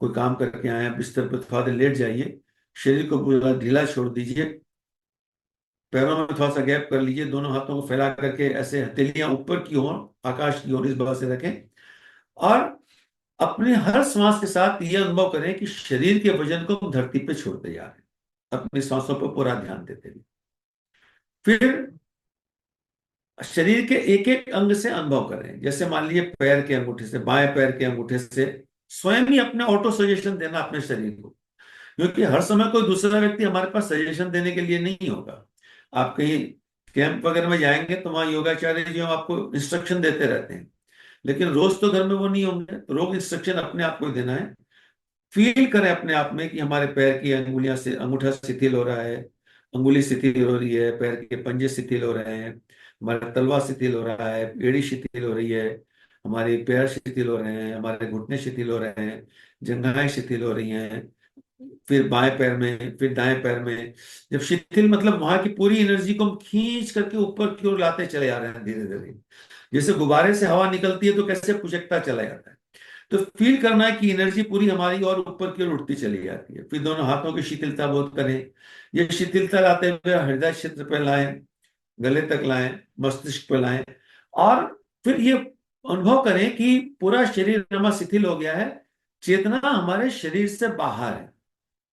कोई काम करके आए हैं, बिस्तर पर थोड़ा देर लेट जाइए, शरीर को पूरा ढीला छोड़ दीजिए, पैरों में थोड़ा सा गैप कर लीजिए, दोनों हाथों को फैला करके ऐसे हथेलियां ऊपर की ओर, आकाश की ओर इस भाव से रखें, और अपने हर श्वास के साथ ये अनुभव करें कि शरीर के वजन को हम धरती पे छोड़ते जा रहे हैं, अपनी सांसों पर पूरा ध्यान देते हुए। फिर शरीर के एक एक अंग से अनुभव करें। जैसे मान लीजिए पैर के अंगूठे से, बाएं पैर के अंगूठे से स्वयं ही अपने ऑटो सजेशन देना अपने शरीर को, क्योंकि हर समय कोई दूसरा व्यक्ति हमारे पास सजेशन देने के लिए नहीं होगा। आप कहीं कैंप वगैरह में जाएंगे तो वहां योगाचार्य जो आपको इंस्ट्रक्शन देते रहते हैं, लेकिन रोज तो घर में वो नहीं होंगे, तो रोज इंस्ट्रक्शन अपने आप को ही देना है। फील करें अपने आप में कि हमारे पैर की अंगुलियां से, अंगूठा शिथिल हो रहा है, अंगुली शिथिल हो रही है, पैर के पंजे शिथिल हो रहे हैं, हमारा तलवा शिथिल हो रहा है, एड़ी शिथिल हो रही है, हमारे पैर शिथिल हो रहे हैं, हमारे घुटने शिथिल हो रहे हैं, जंघाएं शिथिल हो रही हैं। फिर बाएं पैर में, फिर दाएं पैर में, जब शिथिल मतलब वहां की पूरी एनर्जी को हम खींच करके ऊपर की ओर लाते चले जा रहे हैं धीरे धीरे, जैसे गुब्बारे से हवा निकलती है तो कैसे पुचकता चला जाता है। तो फील करना है कि एनर्जी पूरी हमारी और ऊपर की ओर उठती चली जाती है। फिर दोनों हाथों की शिथिलता बोध करें। ये शिथिलता लाते हुए हृदय क्षेत्र पे लाएं, गले तक लाएं, मस्तिष्क पे लाएं, और फिर ये अनुभव करें कि पूरा शरीर हमारा शिथिल हो गया है, चेतना हमारे शरीर से बाहर है।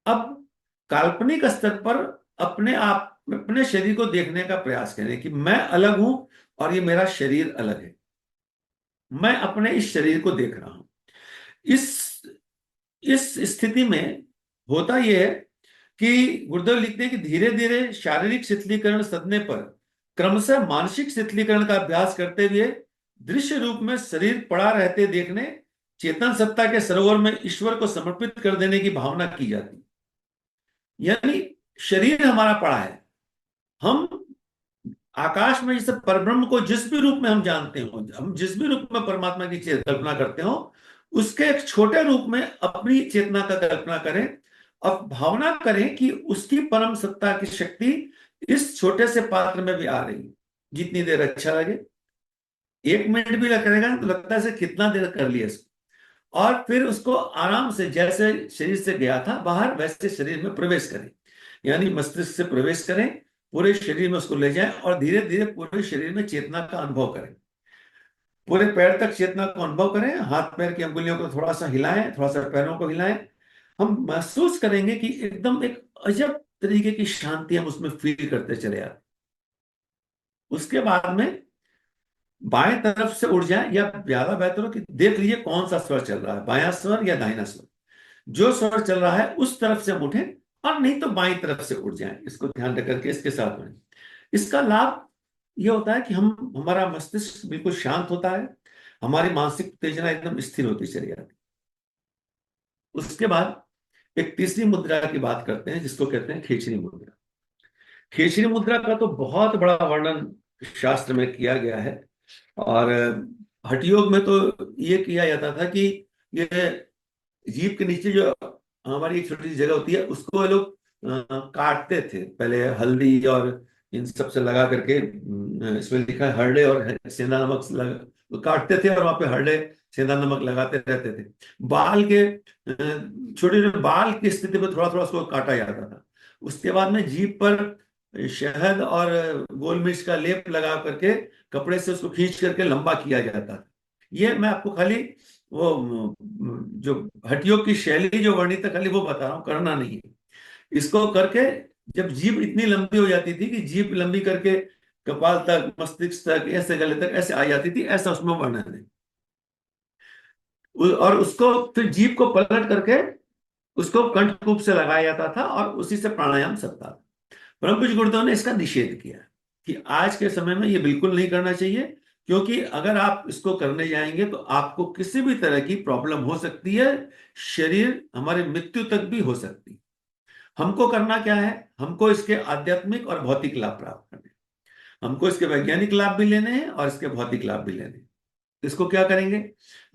अब काल्पनिक स्तर पर अपने आप, अपने शरीर को देखने का प्रयास करें कि मैं अलग हूं और ये मेरा शरीर अलग है। मैं अपने इस शरीर को देख रहा हूं। इस इस स्थिति में होता यह है कि गुरुदेव लिखते हैं कि धीरे धीरे शारीरिक शिथिलीकरण सदने पर क्रमशः मानसिक शीतलीकरण का अभ्यास करते हुए दृश्य रूप में शरीर पड़ा रहते देखने चेतन सत्ता के सरोवर में ईश्वर को समर्पित कर देने की भावना की जाती। यानी शरीर हमारा पड़ा है, हम आकाश में जैसे परब्रह्म को जिस भी रूप में हम जानते हो, हम जिस भी रूप में परमात्मा की कल्पना करते हो, उसके एक छोटे रूप में अपनी चेतना का कल्पना करें और भावना करें कि उसकी परम सत्ता की शक्ति इस छोटे से पात्र में भी आ रही है। जितनी देर अच्छा लगे, 1 मिनट भी लगेगा तो लगता है कितना देर कर लिया इसको, और फिर उसको आराम से जैसे शरीर से गया था बाहर वैसे शरीर में प्रवेश करें। यानी मस्तिष्क से प्रवेश करें, पूरे शरीर में उसको ले जाएं और धीरे धीरे पूरे शरीर में चेतना का अनुभव करें। पूरे पैर तक चेतना को अनुभव करें, हाथ पैर की अंगुलियों को थोड़ा सा हिलाएं, थोड़ा सा पैरों को हिलाएं। हम महसूस करेंगे कि एकदम एक अजब तरीके की शांति हम उसमें फील करते चले आते। उसके बाद में बाएं तरफ से उठ जाए, या ज्यादा बेहतर हो कि देख लीजिए कौन सा स्वर चल रहा है, बायां स्वर या दाहिना स्वर। जो स्वर चल रहा है उस तरफ से हम उठें, और नहीं तो बाईं तरफ से उठ जाएं। इसको ध्यान रख करके इसके साथ में इसका लाभ यह होता है कि हमारा मस्तिष्क बिल्कुल शांत होता है, हमारी मानसिक उत्तेजना एकदम स्थिर होती चली जाती। उसके बाद एक तीसरी मुद्रा की बात करते हैं जिसको कहते हैं खेचरी मुद्रा। खेचरी मुद्रा का तो बहुत बड़ा वर्णन शास्त्र में किया गया है, और हठ योग में तो ये किया जाता था कि ये जीभ के नीचे जो हमारी एक छोटी सी जगह होती है उसको ये लोग काटते थे पहले, हल्दी और इन सब से लगा करके, इसमें लिखा है हरड़े और सेंधा नमक तो काटते थे और वहां पे हरड़े सेंधा नमक लगाते रहते थे। बाल के छोटे छोटे बाल की स्थिति में थोड़ा थोड़ा उसको काटा जाता था। उसके बाद में जीभ पर शहद और गोल मिर्च का लेप लगा करके कपड़े से उसको खींच करके लंबा किया जाता था। ये मैं आपको खाली वो जो हटियोग की शैली जो वर्णित है खाली वो बता रहा हूँ, करना नहीं है। इसको करके जब जीभ इतनी लंबी हो जाती थी कि जीभ लंबी करके कपाल तक, मस्तिष्क तक, ऐसे गले तक ऐसे आ जाती थी, ऐसा उसमें वर्णन है। और उसको फिर जीभ को पलट करके उसको कंठकूप से लगाया जाता था और उसी से प्राणायाम सकता था। परम पूज्य गुरुदेव ने इसका निषेध किया कि आज के समय में ये बिल्कुल नहीं करना चाहिए, क्योंकि अगर आप इसको करने जाएंगे तो आपको किसी भी तरह की प्रॉब्लम हो सकती है, शरीर हमारे मृत्यु तक भी हो सकती है। हमको करना क्या है, हमको इसके आध्यात्मिक और भौतिक लाभ प्राप्त करने हैं। हमको इसके वैज्ञानिक लाभ भी लेने हैं और इसके भौतिक लाभ भी लेने हैं। इसको क्या करेंगे,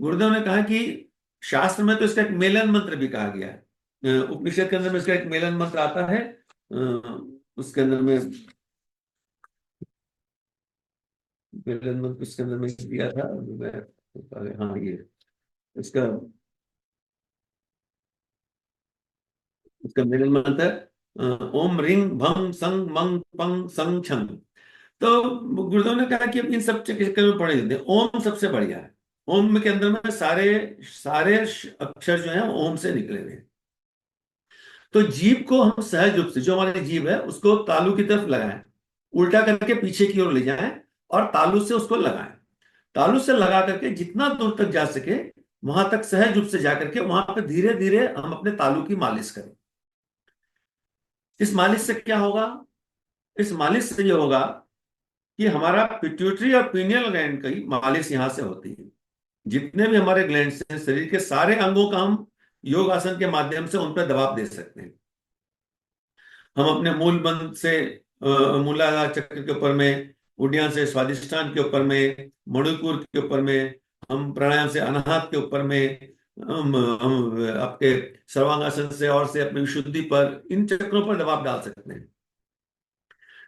गुरुदेव ने कहा कि शास्त्र में तो इसका एक मेलन मंत्र भी कहा गया है। उपनिषद के अंदर में इसका एक मेलन मंत्र आता है। उसके अंदर में मेलन मंत्र उसके अंदर में दिया था मैं, हाँ ये इसका इसका मेलन मंत्र है ओम रिंग भंग संग मंग पंग संग छंग। तो गुरुदेव ने कहा कि अब इन सब चक्कर में पढ़े देते हैं, ओम सबसे बढ़िया है। ओम के अंदर में सारे सारे अक्षर जो है ओम से निकले हुए हैं। तो जीभ को हम सहज रूप से, जो हमारी जीभ है उसको तालू की तरफ लगाएं, उल्टा करके पीछे की ओर ले जाएं और तालू से उसको लगाएं। तालू से लगा करके जितना दूर तक जा सके वहां तक सहज रूप से जाकर के वहां पर धीरे धीरे हम अपने तालू की मालिश करें। इस मालिश से क्या होगा, इस मालिश से ये होगा कि हमारा पिट्यूटरी और पीनियल ग्लैंड की मालिश यहां से होती है। जितने भी हमारे ग्लैंड हैं शरीर के सारे अंगों का हम योग आसन के माध्यम से उन पर दबाव दे सकते हैं। हम अपने मूल बंध से मूलाधार चक्र के ऊपर में, उड्डयन से स्वादिष्ठान के ऊपर में, मणिपुर के ऊपर में, हम प्राणायाम से अनाहत के ऊपर में, हम आपके सर्वांगासन से और से अपनी विशुद्धि पर, इन चक्रों पर दबाव डाल सकते हैं।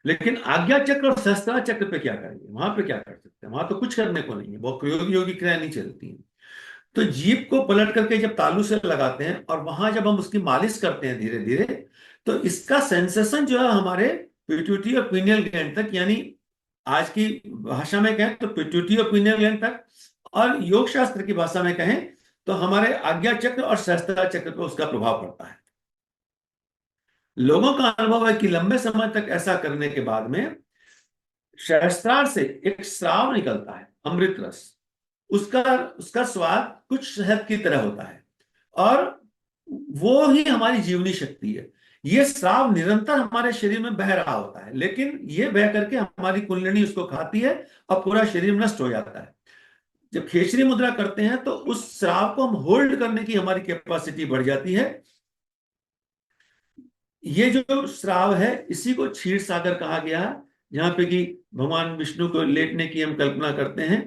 लेकिन आज्ञा चक्र और सहस्त्रा चक्र पे क्या करेंगे, वहां पे क्या कर सकते हैं, वहां तो कुछ करने को नहीं है, बहुत योगी क्रिया नहीं चलती है। तो जीभ को पलट करके जब तालू से लगाते हैं और वहां जब हम उसकी मालिश करते हैं धीरे धीरे, तो इसका सेंसेशन जो है हमारे पिट्यूटरी और पीनियल ग्लैंड तक, यानी आज की भाषा में कहें तो पिट्यूटरी और पीनियल ग्लैंड तक, और योग शास्त्र की भाषा में कहें तो हमारे आज्ञा चक्र और सहस्त्रा चक्र पर उसका प्रभाव पड़ता है। लोगों का अनुभव है कि लंबे समय तक ऐसा करने के बाद में सहस्त्रार से एक स्राव निकलता है, अमृत रस। उसका उसका स्वाद कुछ शहद की तरह होता है, और वो ही हमारी जीवनी शक्ति है। ये स्राव निरंतर हमारे शरीर में बह रहा होता है, लेकिन ये बह करके हमारी कुंडलिनी उसको खाती है और पूरा शरीर नष्ट हो जाता है। जब खेचरी मुद्रा करते हैं तो उस श्राव को हम होल्ड करने की हमारी कैपेसिटी बढ़ जाती है। ये जो श्राव है इसी को क्षीर सागर कहा गया है, जहां पे कि भगवान विष्णु को लेटने की हम कल्पना करते हैं।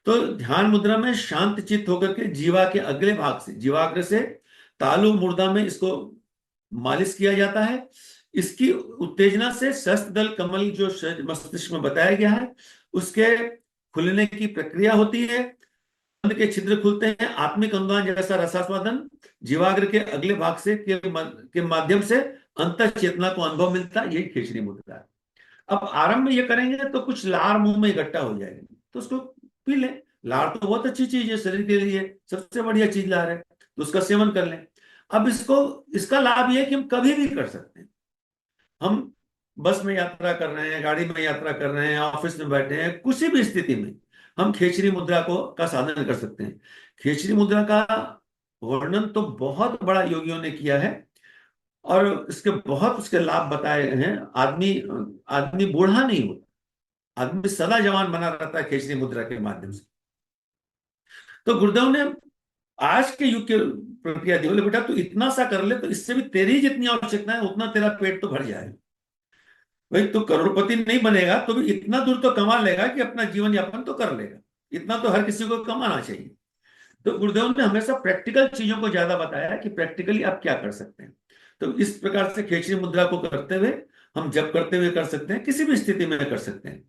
तो ध्यान मुद्रा में शांत चित्त होकर के जीवा के अगले भाग से, जीवाग्र से तालु मुर्दा में इसको मालिश किया जाता है। इसकी उत्तेजना से शस्त्रदल कमल जो मस्तिष्क में बताया गया है उसके खुलने की प्रक्रिया होती है, के छिद्र खुलते हैं, आत्मिक अनुदान जैसा रसास्वादन जीवाग्र के अगले भाग से के माध्यम से अंतर चेतना को अनुभव मिलता है। यही खेचरी मुद्रा है। अब आरंभ में ये करेंगे तो कुछ लार मुंह में इकट्ठा हो जाएगी, तो उसको पी लें। लार तो बहुत अच्छी चीज है शरीर के लिए, सबसे बढ़िया चीज लार है, तो उसका सेवन कर लें। अब इसको, इसका लाभ यह है कि हम कभी भी कर सकते हैं। हम बस में यात्रा कर रहे हैं, गाड़ी में यात्रा कर रहे हैं, ऑफिस में बैठे हैं, किसी भी स्थिति में हम खेचरी मुद्रा को का साधन कर सकते हैं। खेचरी मुद्रा का वर्णन तो बहुत बड़ा योगियों ने किया है और इसके बहुत उसके लाभ बताए हैं। आदमी आदमी बूढ़ा नहीं होता, आदमी सदा जवान बना रहता है खेचरी मुद्रा के माध्यम से। तो गुरुदेव ने आज के युग के प्रक्रिया दी, बोले बेटा तू इतना सा कर ले तो इससे भी तेरी जितनी आवश्यकता है उतना तेरा पेट तो भर जाएगा। भाई तू करोड़पति नहीं बनेगा तो भी इतना दूर तो कमा लेगा कि अपना जीवन यापन तो कर लेगा। इतना तो हर किसी को कमाना चाहिए। तो गुरुदेव ने हमेशा प्रैक्टिकल चीजों को ज्यादा बताया है कि प्रैक्टिकली आप क्या कर सकते हैं। तो इस प्रकार से खेचरी मुद्रा को करते हुए हम जप करते हुए कर सकते हैं, किसी भी स्थिति में कर सकते हैं।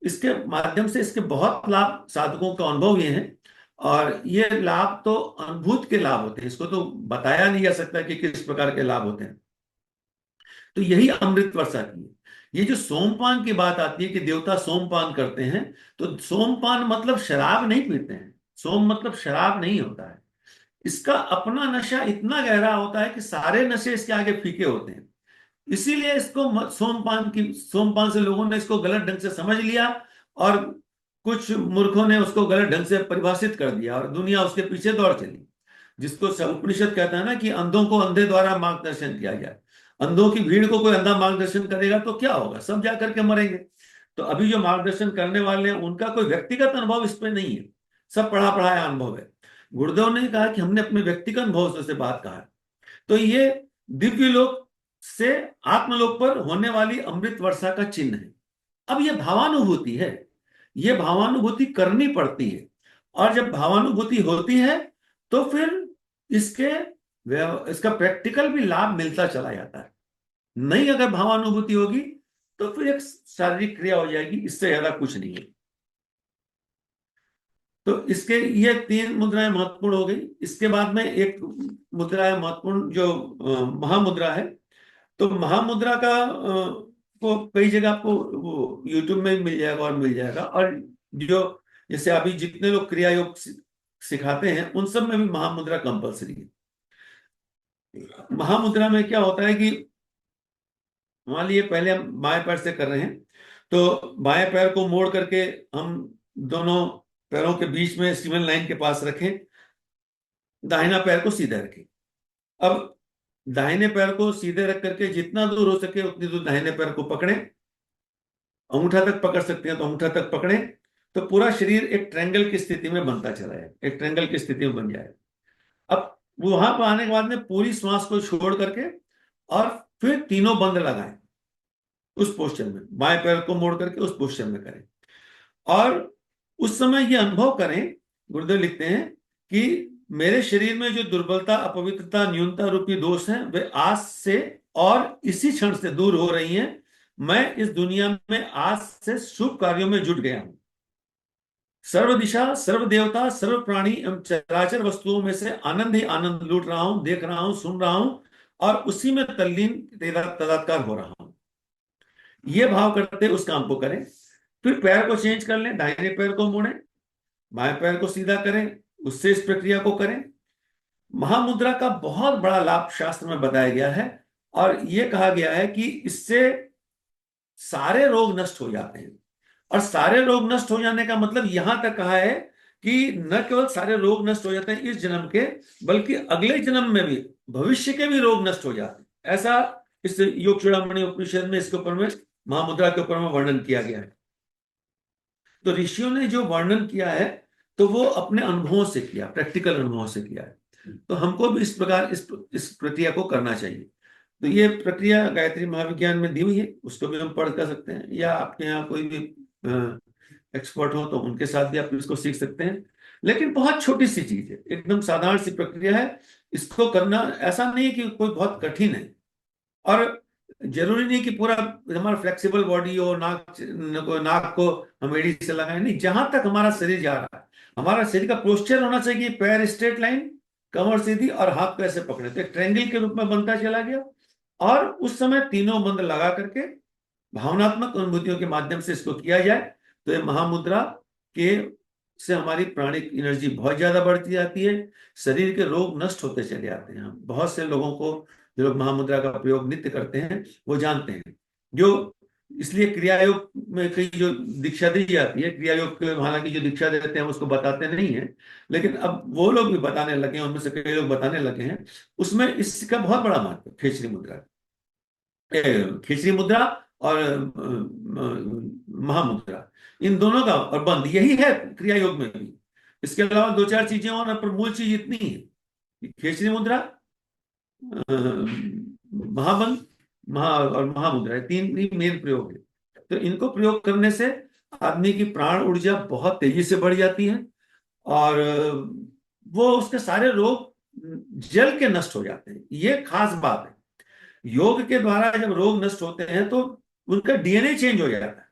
इसके माध्यम से इसके बहुत लाभ साधकों का अनुभव हुए हैं। और ये लाभ तो अनुभूत के लाभ होते हैं, इसको तो बताया नहीं जा सकता कि किस प्रकार के लाभ होते हैं। तो यही अमृत वर्षा की है। ये जो सोमपान की बात आती है कि देवता सोमपान करते हैं, तो सोमपान मतलब शराब नहीं पीते हैं। सोम मतलब शराब नहीं होता है। इसका अपना नशा इतना गहरा होता है कि सारे नशे इसके आगे फीके होते हैं। इसीलिए इसको सोमपान से लोगों ने इसको गलत ढंग से समझ लिया और कुछ मूर्खों ने उसको गलत ढंग से परिभाषित कर दिया और दुनिया उसके पीछे दौड़ चली। जिसको उपनिषद कहता है ना कि अंधों को अंधे द्वारा मार्गदर्शन किया जाए। अंधों की भीड़ को कोई अंधा मार्गदर्शन करेगा तो क्या होगा, सब जाकर के मरेंगे। तो अभी जो मार्गदर्शन करने वाले हैं उनका कोई व्यक्तिगत अनुभव इस पे नहीं है, सब पढ़ा पढ़ाया अनुभव है। गुरुदेव ने कहा कि हमने अपने व्यक्तिगत अनुभव से बात कहा है। तो ये दिव्य लोक से आत्मलोक पर होने वाली अमृत वर्षा का चिन्ह है। अब ये भावानुभूति है, ये भावानुभूति करनी पड़ती है। और जब भावानुभूति होती है तो फिर इसके इसका प्रैक्टिकल भी लाभ मिलता चला जाता है। नहीं अगर भावानुभूति होगी तो फिर एक शारीरिक क्रिया हो जाएगी, इससे ज्यादा कुछ नहीं है। तो इसके ये तीन मुद्राएं महत्वपूर्ण हो गई। इसके बाद में एक मुद्रा है महत्वपूर्ण जो महामुद्रा है। तो महामुद्रा का को कई जगह आपको वो यूट्यूब में भी मिल जाएगा और मिल जाएगा। और जो जैसे अभी जितने लोग क्रिया योग सिखाते हैं उन सब में भी महामुद्रा कंपलसरी है। महामुद्रा में क्या होता है कि मान लिए पहले हम बाएं पैर से कर रहे हैं, तो बाएं पैर को मोड़ करके हम दोनों पैरों के बीच में सिवन लाइन के पास रखें, दाहिना पैर को सीधा रखें। अब दाहिने पैर को सीधे रख करके जितना दूर हो सके उतनी दूर दाहिने पैर को पकड़ें। अंगूठा तक पकड़ सकते हैं तो अंगूठा तक पकड़ें। तो पूरा शरीर एक ट्रायंगल की स्थिति में बनता चला जाए, एक ट्रायंगल की स्थिति में बन जाए। अब वहां पर आने के बाद में पूरी श्वास को छोड़ करके और फिर तीनों बंद लगाएं उस पोस्चर में, बाएं पैर को मोड़ करके उस पोस्चर में करें। और उस समय ये अनुभव करें, गुरुदेव लिखते हैं कि मेरे शरीर में जो दुर्बलता, अपवित्रता, न्यूनता रूपी दोष हैं वे आज से और इसी क्षण से दूर हो रही हैं। मैं इस दुनिया में आज से शुभ कार्यों में जुट गया हूं। सर्व दिशा, सर्व देवता, सर्व प्राणी एवं चराचर वस्तुओं में से आनंद ही आनंद लूट रहा हूं, देख रहा हूं, सुन रहा हूं और उसी में तल्लीन तदात्कार हो रहा हूं। ये भाव करते उस काम को करें। फिर पैर को चेंज कर लें, दाहिने पैर को मोड़ें, बाएं पैर को सीधा करें, उससे इस प्रक्रिया को करें। महामुद्रा का बहुत बड़ा लाभ शास्त्र में बताया गया है और यह कहा गया है कि इससे सारे रोग नष्ट हो जाते हैं। और सारे रोग नष्ट हो जाने का मतलब यहां तक कहा है कि न केवल सारे रोग नष्ट हो जाते हैं इस जन्म के, बल्कि अगले जन्म में भी, भविष्य के भी रोग नष्ट हो जाते हैं। ऐसा इस योग चूड़ामणि उपनिषद में इसके ऊपर में महामुद्रा के ऊपर में वर्णन किया गया है। तो ऋषियों ने जो वर्णन किया है तो वो अपने अनुभवों से किया, प्रैक्टिकल अनुभवों से किया है। तो हमको भी इस प्रकार इस प्रक्रिया को करना चाहिए। तो ये प्रक्रिया गायत्री महाविज्ञान में दी हुई है, उसको भी हम पढ़ कर सकते हैं, या आपके यहाँ कोई भी एक्सपर्ट हो तो उनके साथ भी आप इसको सीख सकते हैं। लेकिन बहुत छोटी सी चीज है, एकदम साधारण सी प्रक्रिया है। इसको करना ऐसा नहीं है कि कोई बहुत कठिन है, और जरूरी नहीं कि पूरा हमारा फ्लेक्सिबल बॉडी हो, नाक को हम एड़ी से लगाए, नहीं, जहां तक हमारा शरीर जा रहा है। हमारा शरीर का पोस्चर होना चाहिए, पैर स्ट्रेट लाइन, कमर सीधी, और हाथ को ऐसे पकड़े तो एक ट्रायंगल के रूप में बनता चला गया। और उस समय तीनों मंत्र लगा करके भावनात्मक अनुभूतियों के माध्यम से इसको किया जाए तो ये महामुद्रा के से हमारी प्राणिक एनर्जी बहुत ज्यादा बढ़ती जाती है, शरीर के रोग नष्ट होते चले जाते हैं। बहुत से लोगों को, जो लोग महामुद्रा का प्रयोग नित्य करते हैं, वो जानते हैं। जो इसलिए क्रिया योग में कई जो दीक्षा दी जाती है, क्रिया योग के हालांकि जो दीक्षा देते हैं उसको बताते नहीं है, लेकिन अब वो लोग भी बताने लगे हैं, उनमें से कई लोग बताने लगे हैं। उसमें इसका बहुत बड़ा महत्व, खेचरी मुद्रा, खिचड़ी मुद्रा और महामुद्रा, इन दोनों का और बंद यही है क्रिया योग में भी। इसके अलावा दो चार चीजें और, पर मूल चीज इतनी है कि खिचड़ी मुद्रा, महाबंध, और महामुद्रा, ये तीन ही मेन प्रयोग है। तो इनको प्रयोग करने से आदमी की प्राण ऊर्जा बहुत तेजी से बढ़ जाती है, और वो उसके सारे रोग जल के नष्ट हो जाते हैं। ये खास बात है। योग के द्वारा जब रोग नष्ट होते हैं तो उनका डीएनए चेंज हो जाता है,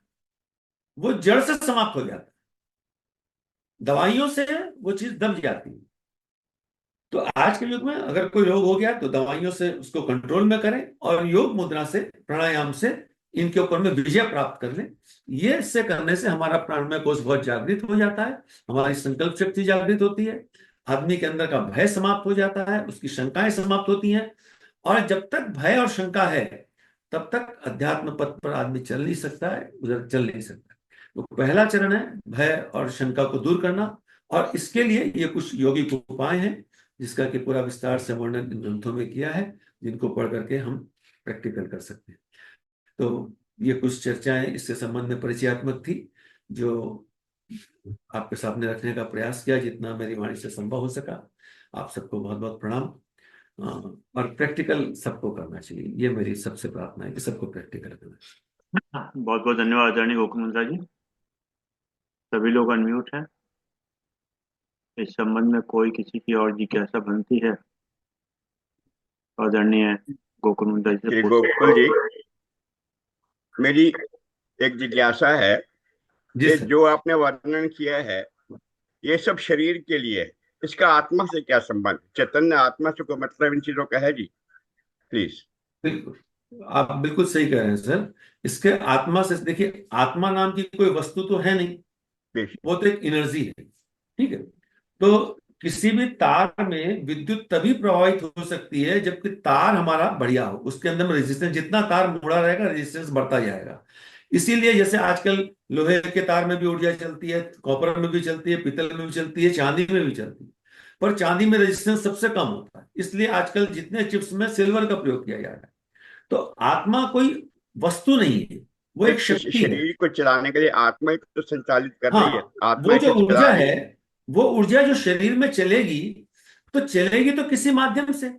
वो जड़ से समाप्त हो जाता है, दवाइयों से वो चीज दब जाती है। तो आज के युग में अगर कोई रोग हो गया तो दवाइयों से उसको कंट्रोल में करें, और योग मुद्रा से, प्राणायाम से इनके ऊपर में विजय प्राप्त कर लें। ये इससे करने से हमारा प्राणमय कोष बहुत जागृत हो जाता है, हमारी संकल्प शक्ति जागृत होती है, आदमी के अंदर का भय समाप्त हो जाता है, उसकी शंकाएं समाप्त होती हैं। और जब तक भय और शंका है तब तक अध्यात्म पथ पर आदमी चल नहीं सकता है, उधर चल नहीं सकता। तो पहला चरण है भय और शंका को दूर करना, और इसके लिए ये कुछ यौगिक उपाय हैं जिसका कि पूरा विस्तार से वर्णन इन ग्रंथों में किया है, जिनको पढ़ करके हम प्रैक्टिकल कर सकते हैं। तो ये कुछ चर्चाएं इससे संबंध में परिचयात्मक थी, जो आपके सामने रखने का प्रयास किया जितना मेरी वाणी से संभव हो सका। आप सबको बहुत बहुत प्रणाम। और प्रैक्टिकल सबको करना चाहिए, ये मेरी सबसे प्रार्थना है कि सबको प्रैक्टिकल करना चाहिए। बहुत बहुत धन्यवाद आदरणीय गोकुल मुंद्रा जी। सभी लोग अनम्यूट हैं। इस संबंध में कोई किसी की और जिज्ञासा बनती है तो आदरणीय गोकुल मुंद्रा जी से श्री पूछ गोकुल जी, मेरी एक जिज्ञासा है जी कि सर। जो आपने वर्णन किया है ये सब शरीर के लिए है, इसका आत्मा से क्या संबंध? चैतन्य आत्मा से कोई मतलब इन चीजों का है जी? प्लीज। बिल्कुल, आप बिल्कुल सही कह रहे हैं सर। इसके आत्मा से देखिए, आत्मा नाम की कोई वस्तु तो है नहीं, बेशक। वो तो एक एनर्जी है, ठीक है। तो किसी भी तार में विद्युत तभी प्रवाहित हो सकती है जबकि तार हमारा बढ़िया हो, उसके अंदर में रेजिस्टेंस, जितना तार मुड़ा रहेगा रेजिस्टेंस बढ़ता जाएगा। इसीलिए जैसे आजकल लोहे के तार में भी ऊर्जा चलती है, कॉपर में भी चलती है, पीतल में भी चलती है, चांदी में भी चलती है, पर चांदी में रेजिस्टेंस सबसे कम होता है, इसलिए आजकल जितने चिप्स में सिल्वर का प्रयोग किया जा रहा है। तो आत्मा कोई वस्तु नहीं है, वो एक इस शक्ति है। शरीर को चलाने के लिए आत्मा ही तो संचालित कर रही है, हाँ, आत्मा वो जो इसे चला ऊर्जा रही है, है। वो ऊर्जा जो शरीर में चलेगी, तो चलेगी तो किसी माध्यम से,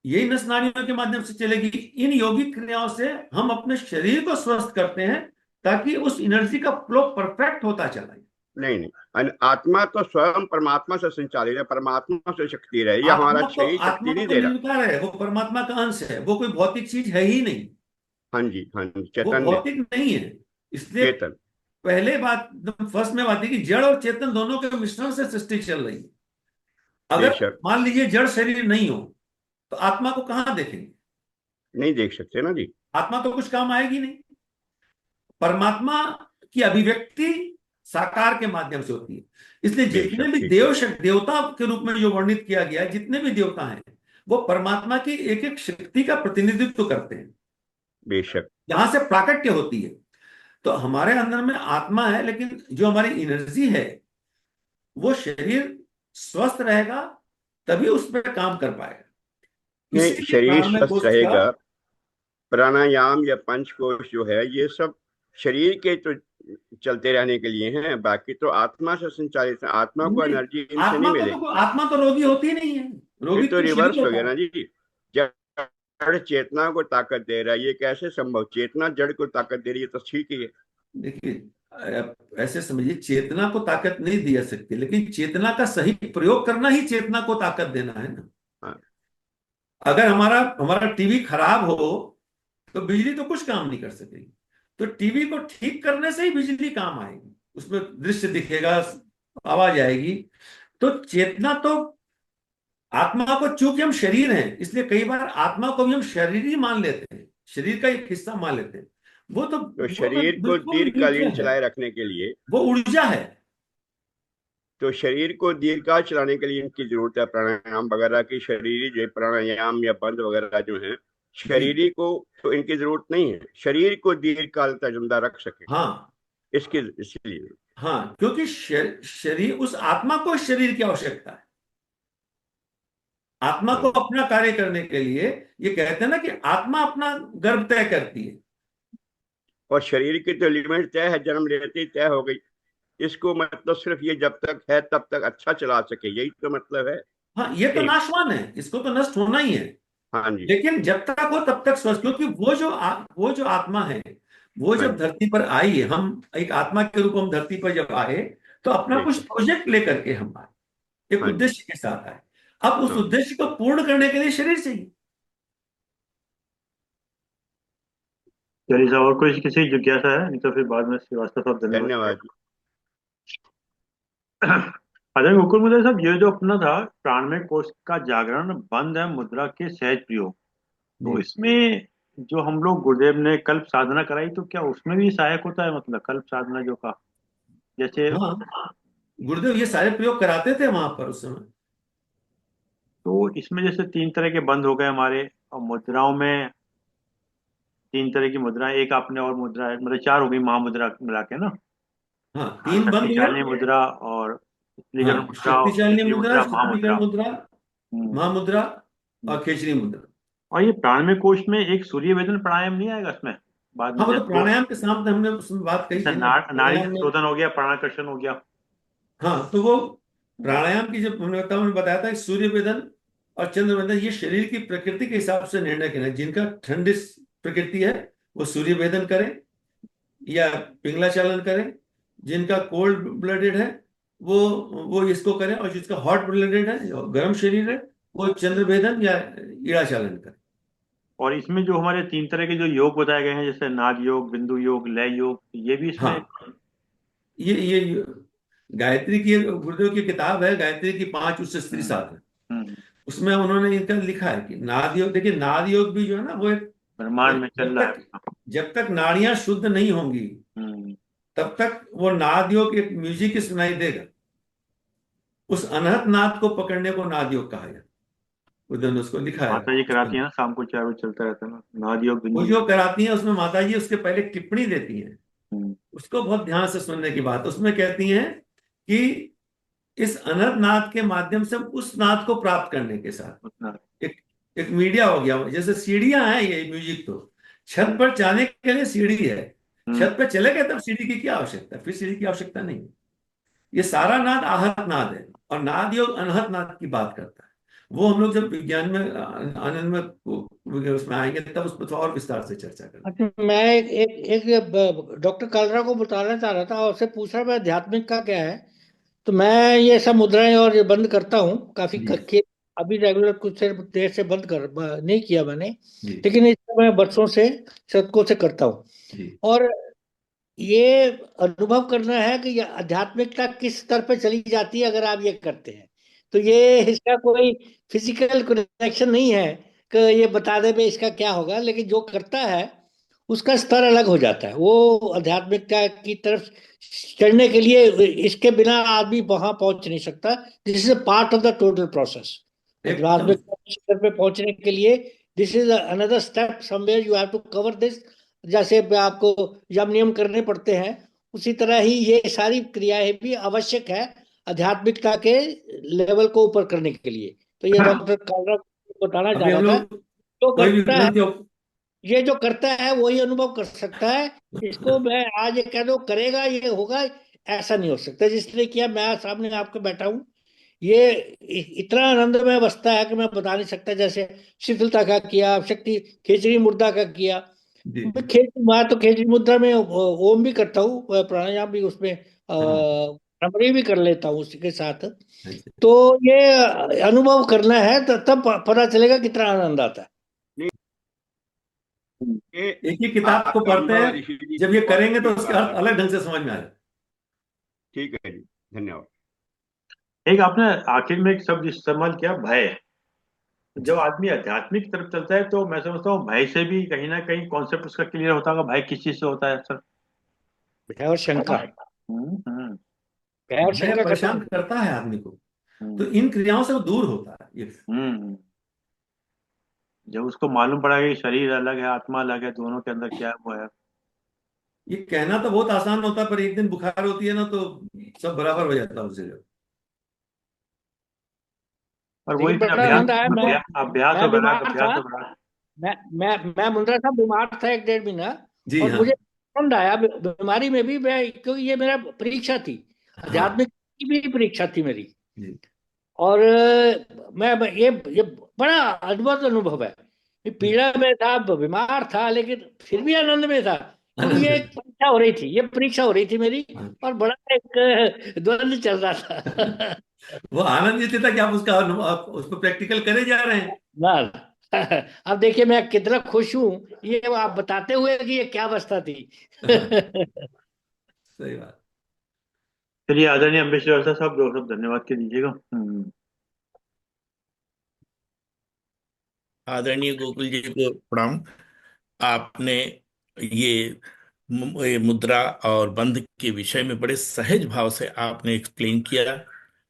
यही नस नाड़ियों के माध्यम से चलेगी। इन योगिक क्रियाओं से हम अपने शरीर को स्वस्थ करते हैं ताकि उस एनर्जी का फ्लो परफेक्ट होता चला जाए। नहीं नहीं, आत्मा तो स्वयं परमात्मा से संचालित है, परमात्मा से शक्ति रही है, हमारा शरीर शक्ति आत्मा नहीं तो दे रहा। निर्विकार है, वो परमात्मा का अंश है, वो कोई भौतिक चीज है ही नहीं, हाँ जी, हाँ जी, वो चैतन्य। भौतिक नहीं है। इसलिए चेतन। पहले बात फर्स्ट में बात है कि जड़ और चेतन दोनों के मिश्रण से सृष्टि चल रही है। अगर बेशक। मान लीजिए जड़ शरीर नहीं हो तो आत्मा को कहां देखेंगे? नहीं देख सकते ना जी। आत्मा तो कुछ काम आएगी नहीं। परमात्मा की अभिव्यक्ति साकार के माध्यम से होती है। इसलिए जितने बेशक, भी ठीक है। देवता के रूप में जो वर्णित किया गया है, जितने भी देवता हैं, वो परमात्मा की एक एक शक्ति का प्रतिनिधित्व करते हैं, बेशक। जहां से प्राकट्य होती है। तो हमारे अंदर में आत्मा है, लेकिन जो हमारी एनर्जी है, वो शरीर स्वस्थ रहेगा तभी उस पर काम कर पाएगा। नहीं, इसीलिए शरीर प्राणमय स्वस्थ कोश का रहेगा प्राणायाम या पंचकोश जो है ये सब शरीर के तो चलते रहने के लिए हैं, बाकी तो आत्मा से संचालित है। आत्मा को नहीं, एनर्जी इनसे नहीं मिलेगी। आत्मा तो रोगी होती ही नहीं है, फिर रोगी तो तो शरीर रिवर्स हो होता गया है। ना जी। जड़ चेतना को ताकत दे रहा है, ये कैसे संभव? चेतना जड़ को ताकत दे रही है तो ठीक ही है। देखिए, आप ऐसे समझिए, चेतना को ताकत नहीं दी जा सकती, लेकिन चेतना का सही प्रयोग करना ही चेतना को ताकत देना है ना। हाँ अगर हमारा हमारा टीवी खराब हो तो बिजली तो कुछ काम नहीं कर सकेगी, तो टीवी को ठीक करने से ही बिजली काम आएगी, उसमें दृश्य दिखेगा, आवाज आएगी। तो चेतना तो, आत्मा को, चूंकि हम शरीर हैं इसलिए कई बार आत्मा को भी हम शरीर ही मान लेते हैं, शरीर का एक हिस्सा मान लेते हैं। तो वो तो शरीर को बिल्कुल नीचे दीर्घकालीन है, चलाए रखने के लिए, वो ऊर्जा है। तो शरीर को दीर्घकाल चलाने के लिए इनकी जरूरत है प्राणायाम वगैरह की। शरीरी जो प्राणायाम या बंद वगैरह जो है, जी, शरीरी को तो इनकी जरूरत नहीं है। शरीर को दीर्घकाल तक जिंदा रख सके हाँ इसकी, इसलिए। हाँ, क्योंकि शरीर, उस आत्मा को शरीर की आवश्यकता है। आत्मा को हाँ अपना कार्य करने के लिए, ये कहते हैं ना कि आत्मा अपना गर्भ तय करती है। और शरीर की तो लिमिट तय है, जन्म लेते ही तय हो गई। इसको मतलब सिर्फ ये जब तक है तब तक अच्छा चला सके, यही तो मतलब है हाँ, ये तो कि। नाशवान है, इसको तो नष्ट होना ही है। हाँ जी। लेकिन जब तक हो तब तक स्वस्थ, क्योंकि वो जो आत्मा है, वो हाँ जब जी। धरती पर आई, हम एक आत्मा के रूप में हम धरती पर जब आए, तो अपना कुछ बेशक। प्रोजेक्ट लेकर के हम आए, एक हाँ जी। उद्देश्य के साथ आए। अब उस हाँ। उद्देश्य को पूर्ण करने के लिए शरीर चाहिए। चलिए साहब, और कोई किसी की जिज्ञासा है? नहीं तो फिर बाद में श्रीवास्तव साहब, धन्यवाद। धन्यवाद जी। अच्छा गोकुल मुद्रा साहब, ये जो अपना था प्राणमय कोष का जागरण बंद है मुद्रा के सहज प्रयोग, जी तो इसमें जो हम लोग गुरुदेव ने कल्प साधना कराई, तो क्या उसमें भी सहायक होता है? मतलब कल्प साधना जो का जैसे, हाँ, गुरुदेव ये सारे प्रयोग कराते थे वहां पर उस समय। तो इसमें जैसे तीन तरह के बंद हो गए हमारे, और मुद्राओं में तीन तरह की मुद्राएं, एक आपने और मुद्रा है, मतलब चार हो गई महामुद्रा मिला के ना। हाँ, तीन बंद हुए। शक्तिशाली मुद्रा और हाँ, स्त्रीगण मुद्रा और शक्तिशाली केसरी मुद्रा, मुद्रा, शुद्धिकरण महामुद्रा। मुद्रा, हम्म, महामुद्रा हम्म। और खेचरी मुद्रा। और ये प्राणमय कोश में एक सूर्य वेदन प्राणायाम नहीं आएगा इसमें बाद में? हाँ, वो तो जैसे दो, प्राणायाम के साथ हमने उसमें बात कही जैसे थी ना, नाड़ी प्राणायाम में। शोधन हो गया, प्राणाकर्षण हो गया। हाँ, तो वो हम्म, प्राणायाम की जब हमने बताया था कि सूर्य वेदन और चंद्र वेदन, ये शरीर की प्रकृति के हिसाब से निर्णय करना है। जिनका ठंडी प्रकृति है वो सूर्य वेदन करें या पिंगला चालन करें, जिनका कोल्ड ब्लडेड है वो इसको करें, और जिसका हॉट ब्लडेड है, जो गर्म शरीर है, वो चंद्र वेदन या ईड़ा चालन करें। और इसमें जो हमारे तीन तरह के जो योग बताए गए हैं, जैसे नाग योग, बिंदु योग, लय योग, ये भी इसमें? हाँ, ये गायत्री की, गुरुदेव की किताब है गायत्री की 5 उच्च स्त्री हम्म, साधना, हम्म, उसमें उन्होंने इनका लिखा है कि नाद योग, देखिए नाद योग भी जो है ना, वो ब्रह्मांड में चल रहा है। जब तक नाड़ियां शुद्ध नहीं होंगी हम्म। तब तक वो नाद योग एक म्यूजिक ही सुनाई देगा। उस अनहत नाद को पकड़ने को नाद योग कहा जाता है, उन्होंने उसको लिखा है माता जी कराती उसमें। है ना, शाम को 4 बजे चलता रहता है ना, नाद योग, वो बिंदु योग। जो कराती हैं उसमें माता जी उसके पहले टिप्पणी देती हैं, हम्म, उसको बहुत ध्यान से सुनने की बात। उसमें कहती हैं कि इस अनहत नाद के माध्यम से हम उस नाद को प्राप्त करने के साथ उतना। एक एक मीडिया हो गया, जैसे सीढ़ियां हैं ये म्यूजिक, तो छत हम्म, पर जाने के लिए सीढ़ी है, हम्म। छत पर चले गए तब सीढ़ी की क्या आवश्यकता, फिर सीढ़ी की आवश्यकता नहीं है। ये सारा नाद आहत नाद है, और नाद योग अनहत नाद की बात करता है। वो हम लोग जब विज्ञान में आनंद में उसमें आएंगे तब उस पर तो और विस्तार से चर्चा करेंगे। अच्छा, मैं एक डॉक्टर कालरा को बताना चाह रहा था और उससे पूछ रहा मैं आध्यात्मिक का क्या है। तो मैं ये सब मुद्राएं और ये बंद करता हूँ काफी जी करके। अभी रेगुलर कुछ देर से नहीं किया मैंने, जी लेकिन इसको मैं बरसों से शतकों से करता हूँ। जी। और ये अनुभव करना है कि ये आध्यात्मिकता किस स्तर पे चली जाती है अगर आप ये करते हैं। तो ये इसका कोई फिजिकल कनेक्शन नहीं है कि ये बता दे भाई इसका क्या होगा, लेकिन जो करता है उसका स्तर अलग हो जाता है। वो आध्यात्मिकता की तरफ चढ़ने के लिए इसके बिना आदमी वहां पहुंच नहीं सकता। This is a part of the total process. एकदम। आध्यात्मिकता के स्तर पे पहुंचने के लिए this is another step somewhere you have to cover this. जैसे आपको यम नियम करने पड़ते हैं, उसी तरह ही ये सारी क्रियाएं भी आवश्यक है आध्यात्मिकता के लेवल को ऊपर करने के लिए। तो ये डॉक्टर कालरा को बताना चाह अभी रहा हम था। लोग जो कोई भी करता है ग्रंथ ये जो करता है वही अनुभव कर सकता है। इसको मैं आज ये कह दो करेगा ये होगा, ऐसा नहीं हो सकता। जिसने किया, मैं सामने आपके बैठा हूँ, ये इतना आनंदमय अवस्था है कि मैं बता नहीं सकता। जैसे शीतलता का किया, शक्ति खेचरी मुद्रा का किया। जी। मैं मैं तो खेचरी मुद्रा में ओम भी करता हूँ, प्राणायाम भी उसमें हाँ। भ्रामरी भी कर लेता हूँ उसके साथ। अच्छा। तो ये अनुभव करना है तो तब पता चलेगा कितना आनंद आता है। नहीं, ये एक ही किताब को पढ़ते अनुभव हैं, ऋषि जी जब ये बहुत करेंगे तो अच्छी उसके बात अर्थ है। अलग ढंग से समझ में आ जाए। ठीक है जी, धन्यवाद। एक आपने आखिर में एक शब्द इस्तेमाल किया, भय। जब जी। आदमी आध्यात्मिक तरफ चलता है तो मैं समझता हूँ भय से भी कहीं ना कहीं कॉन्सेप्ट उसका क्लियर होता होगा। भय किस चीज से होता है सर? भय और शंका, हम्म। भय और भय शंका खत्म परेशान हो गई। करता है आदमी को, तो हम्म। इन क्रियाओं से वो दूर होता है ये। हम्म। जब उसको मालूम पड़ा कि शरीर अलग है, आत्मा अलग है, दोनों के अंदर क्या है वो है। ये कहना तो बहुत आसान होता है, पर एक दिन बुखार होती है ना तो सब बराबर हो जाता है उस जगह। और वही लेकिन फिर बड़ा अभ्यास, आनंद आया। अभ्यास मैं वगैरह, बीमार था। अभ्यास वगैरह। मैं मुंद्रा साहब बीमार था 1 डेढ़ महीना। जी और हाँ। मुझे आनंद आया बीमारी में भी। मैं, क्योंकि ये मेरा परीक्षा थी, हाँ। आध्यात्मिक की भी परीक्षा थी मेरी। जी। और ये बड़ा अद्भुत अनुभव है। ये पीड़ा में था, बीमार था, लेकिन फिर भी आनंद में था। क्योंकि आनंद ये है। एक परीक्षा हो रही थी, ये परीक्षा हो रही थी मेरी। हाँ। और बड़ा एक द्वंद्व चल रहा था। वो आनंद ये था कि आप उसका अनुभव, आप उसको प्रैक्टिकल करे जा रहे हैं। ना। अब देखिए मैं कितना खुश हूँ, ये आप बताते हुए कि ये क्या अवस्था थी। हाँ, सही बात। चलिए आदरणीय अम्बेश श्रीवास्तव साहब, दो शब्द धन्यवाद के दीजिएगा। आदरणीय गोकुल जी को प्रणाम। आपने ये ये मुद्रा और बंध के विषय में बड़े सहज भाव से आपने एक्सप्लेन किया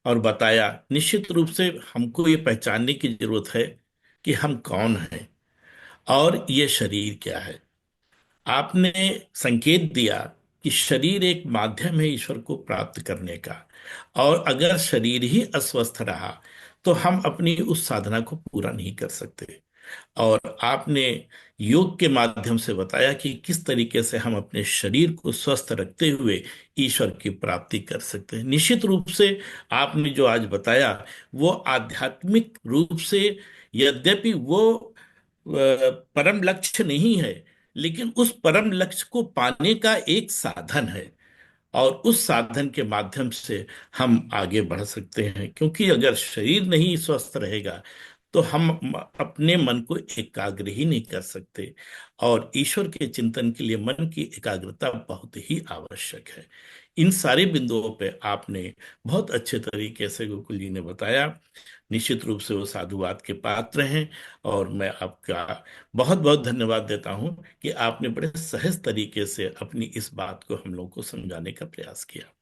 और बताया। निश्चित रूप से हमको ये पहचानने की जरूरत है कि हम कौन हैं और ये शरीर क्या है। आपने संकेत दिया कि शरीर एक माध्यम है ईश्वर को प्राप्त करने का, और अगर शरीर ही अस्वस्थ रहा तो हम अपनी उस साधना को पूरा नहीं कर सकते। और आपने योग के माध्यम से बताया कि किस तरीके से हम अपने शरीर को स्वस्थ रखते हुए ईश्वर की प्राप्ति कर सकते हैं। निश्चित रूप से आपने जो आज बताया वो आध्यात्मिक रूप से, यद्यपि वो परम लक्ष्य नहीं है, लेकिन उस परम लक्ष्य को पाने का एक साधन है। और उस साधन के माध्यम से हम आगे बढ़ सकते हैं, क्योंकि अगर शरीर नहीं स्वस्थ रहेगा तो हम अपने मन को एकाग्र ही नहीं कर सकते। और ईश्वर के चिंतन के लिए मन की एकाग्रता बहुत ही आवश्यक है। इन सारे बिंदुओं पे आपने बहुत अच्छे तरीके से गोकुल जी ने बताया। निश्चित रूप से वो साधुवाद के पात्र हैं, और मैं आपका बहुत बहुत धन्यवाद देता हूं कि आपने बड़े सहज तरीके से अपनी इस बात को हम लोग को समझाने का प्रयास किया।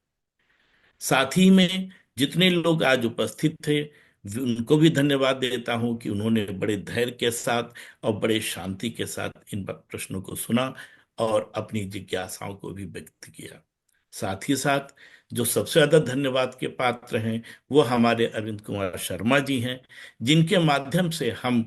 साथ ही में जितने लोग आज उपस्थित थे उनको भी धन्यवाद देता हूं कि उन्होंने बड़े धैर्य के साथ और बड़े शांति के साथ इन प्रश्नों को सुना और अपनी जिज्ञासाओं को भी व्यक्त किया। साथ ही साथ जो सबसे ज्यादा धन्यवाद के पात्र हैं वो हमारे अरविंद कुमार शर्मा जी हैं, जिनके माध्यम से हम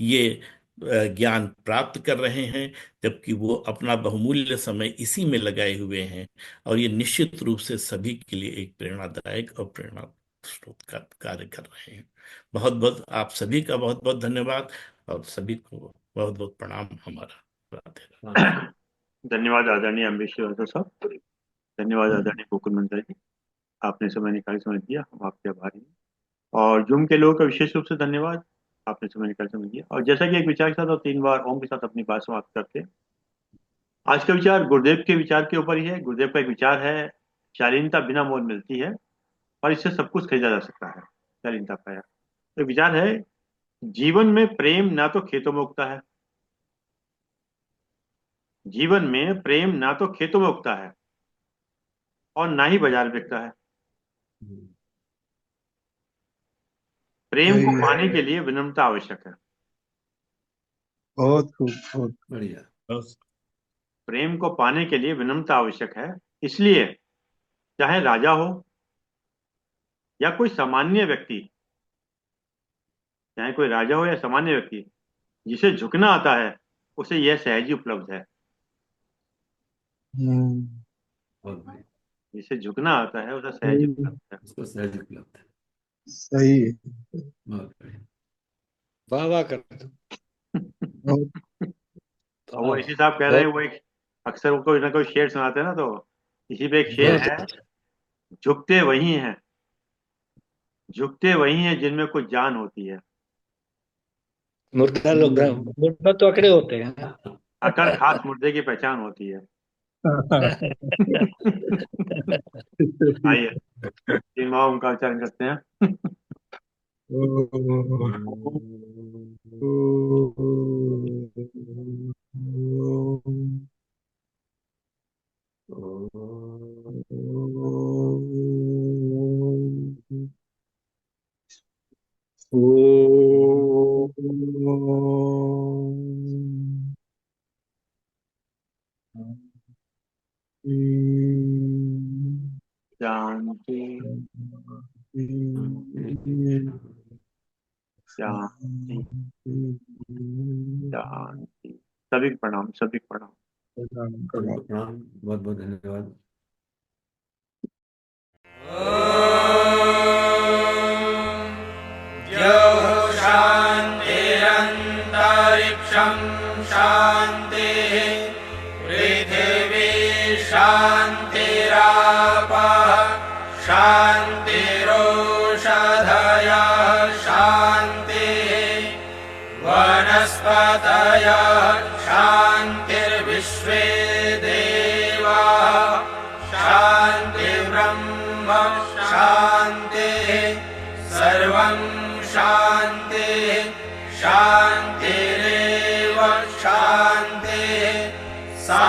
ये ज्ञान प्राप्त कर रहे हैं, जबकि वो अपना बहुमूल्य समय इसी में लगाए हुए हैं। और ये निश्चित रूप से सभी के लिए एक प्रेरणादायक और प्रेरणा स्रोत का कार्य कर रहे हैं। बहुत बहुत आप सभी का बहुत बहुत धन्यवाद, और सभी को बहुत बहुत प्रणाम हमारा। राधे राधे। हाँ। धन्यवाद आदरणीय अम्बेश श्रीवास्तव साहब। धन्यवाद आदरणीय गोकुल मंत्र जी, आपने समय निकाल समझ दिया, हम आपके आभारी हैं। और जूम के लोगों का विशेष रूप से धन्यवाद, आपने समय निकाल समझ दिया। और जैसा कि एक विचार के साथ और 3 बार ओम के साथ अपनी बात समाप्त करते हैं। आज का विचार गुरुदेव के विचार के ऊपर ही है। गुरुदेव का एक विचार है, शालीनता बिना मोल मिलती है और इससे सब कुछ खरीदा जा सकता है। शालीनता पाया तो विचार है, जीवन में प्रेम ना तो खेतों में उगता है, जीवन में प्रेम ना तो खेतों में उगता है और ना ही बाजार में बिकता है। प्रेम को सही है। पाने के लिए विनम्रता आवश्यक है। बहुत खूब, बहुत। बढ़िया। बस। प्रेम को पाने के लिए विनम्रता आवश्यक है। इसलिए चाहे राजा हो या कोई सामान्य व्यक्ति, चाहे कोई राजा हो या सामान्य व्यक्ति, जिसे झुकना आता है उसे यह सहज ही उपलब्ध है। बहुत बढ़िया, जिसे झुकना आता है उसे सहज उपलब्ध है। उसको सहज उपलब्ध है। सही है। बहुत बढ़िया। वाह वाह कर दो। और वो इसी साहब कह रहे हैं, वो एक अक्सर वो कोई ना कोई शेर सुनाते हैं ना, तो इसी पे एक शेर बहुत है, झुकते वही हैं, झुकते वही हैं जिनमें कुछ जान होती है, मुर्दा लोग मुर्दा तो अकड़े होते हैं। अकड़ खास मुर्दे की पहचान होती है। आइए तीन माओं का उच्चारण करते हैं। शांति शांति शांति। सभी को प्रणाम, सभी को प्रणाम। प्रणाम, बहुत बहुत धन्यवाद। शान्तिरन्तरिक्षं शान्तिः पृथिवी शान्तिरापः शान्तिरोषधयः शान्तिः वनस्पतयः शान्तिर्विश्वे देवाः शान्तिर्ब्रह्म शान्तिः सर्वं शान्तिः शान्तिरेव शान्तिः सा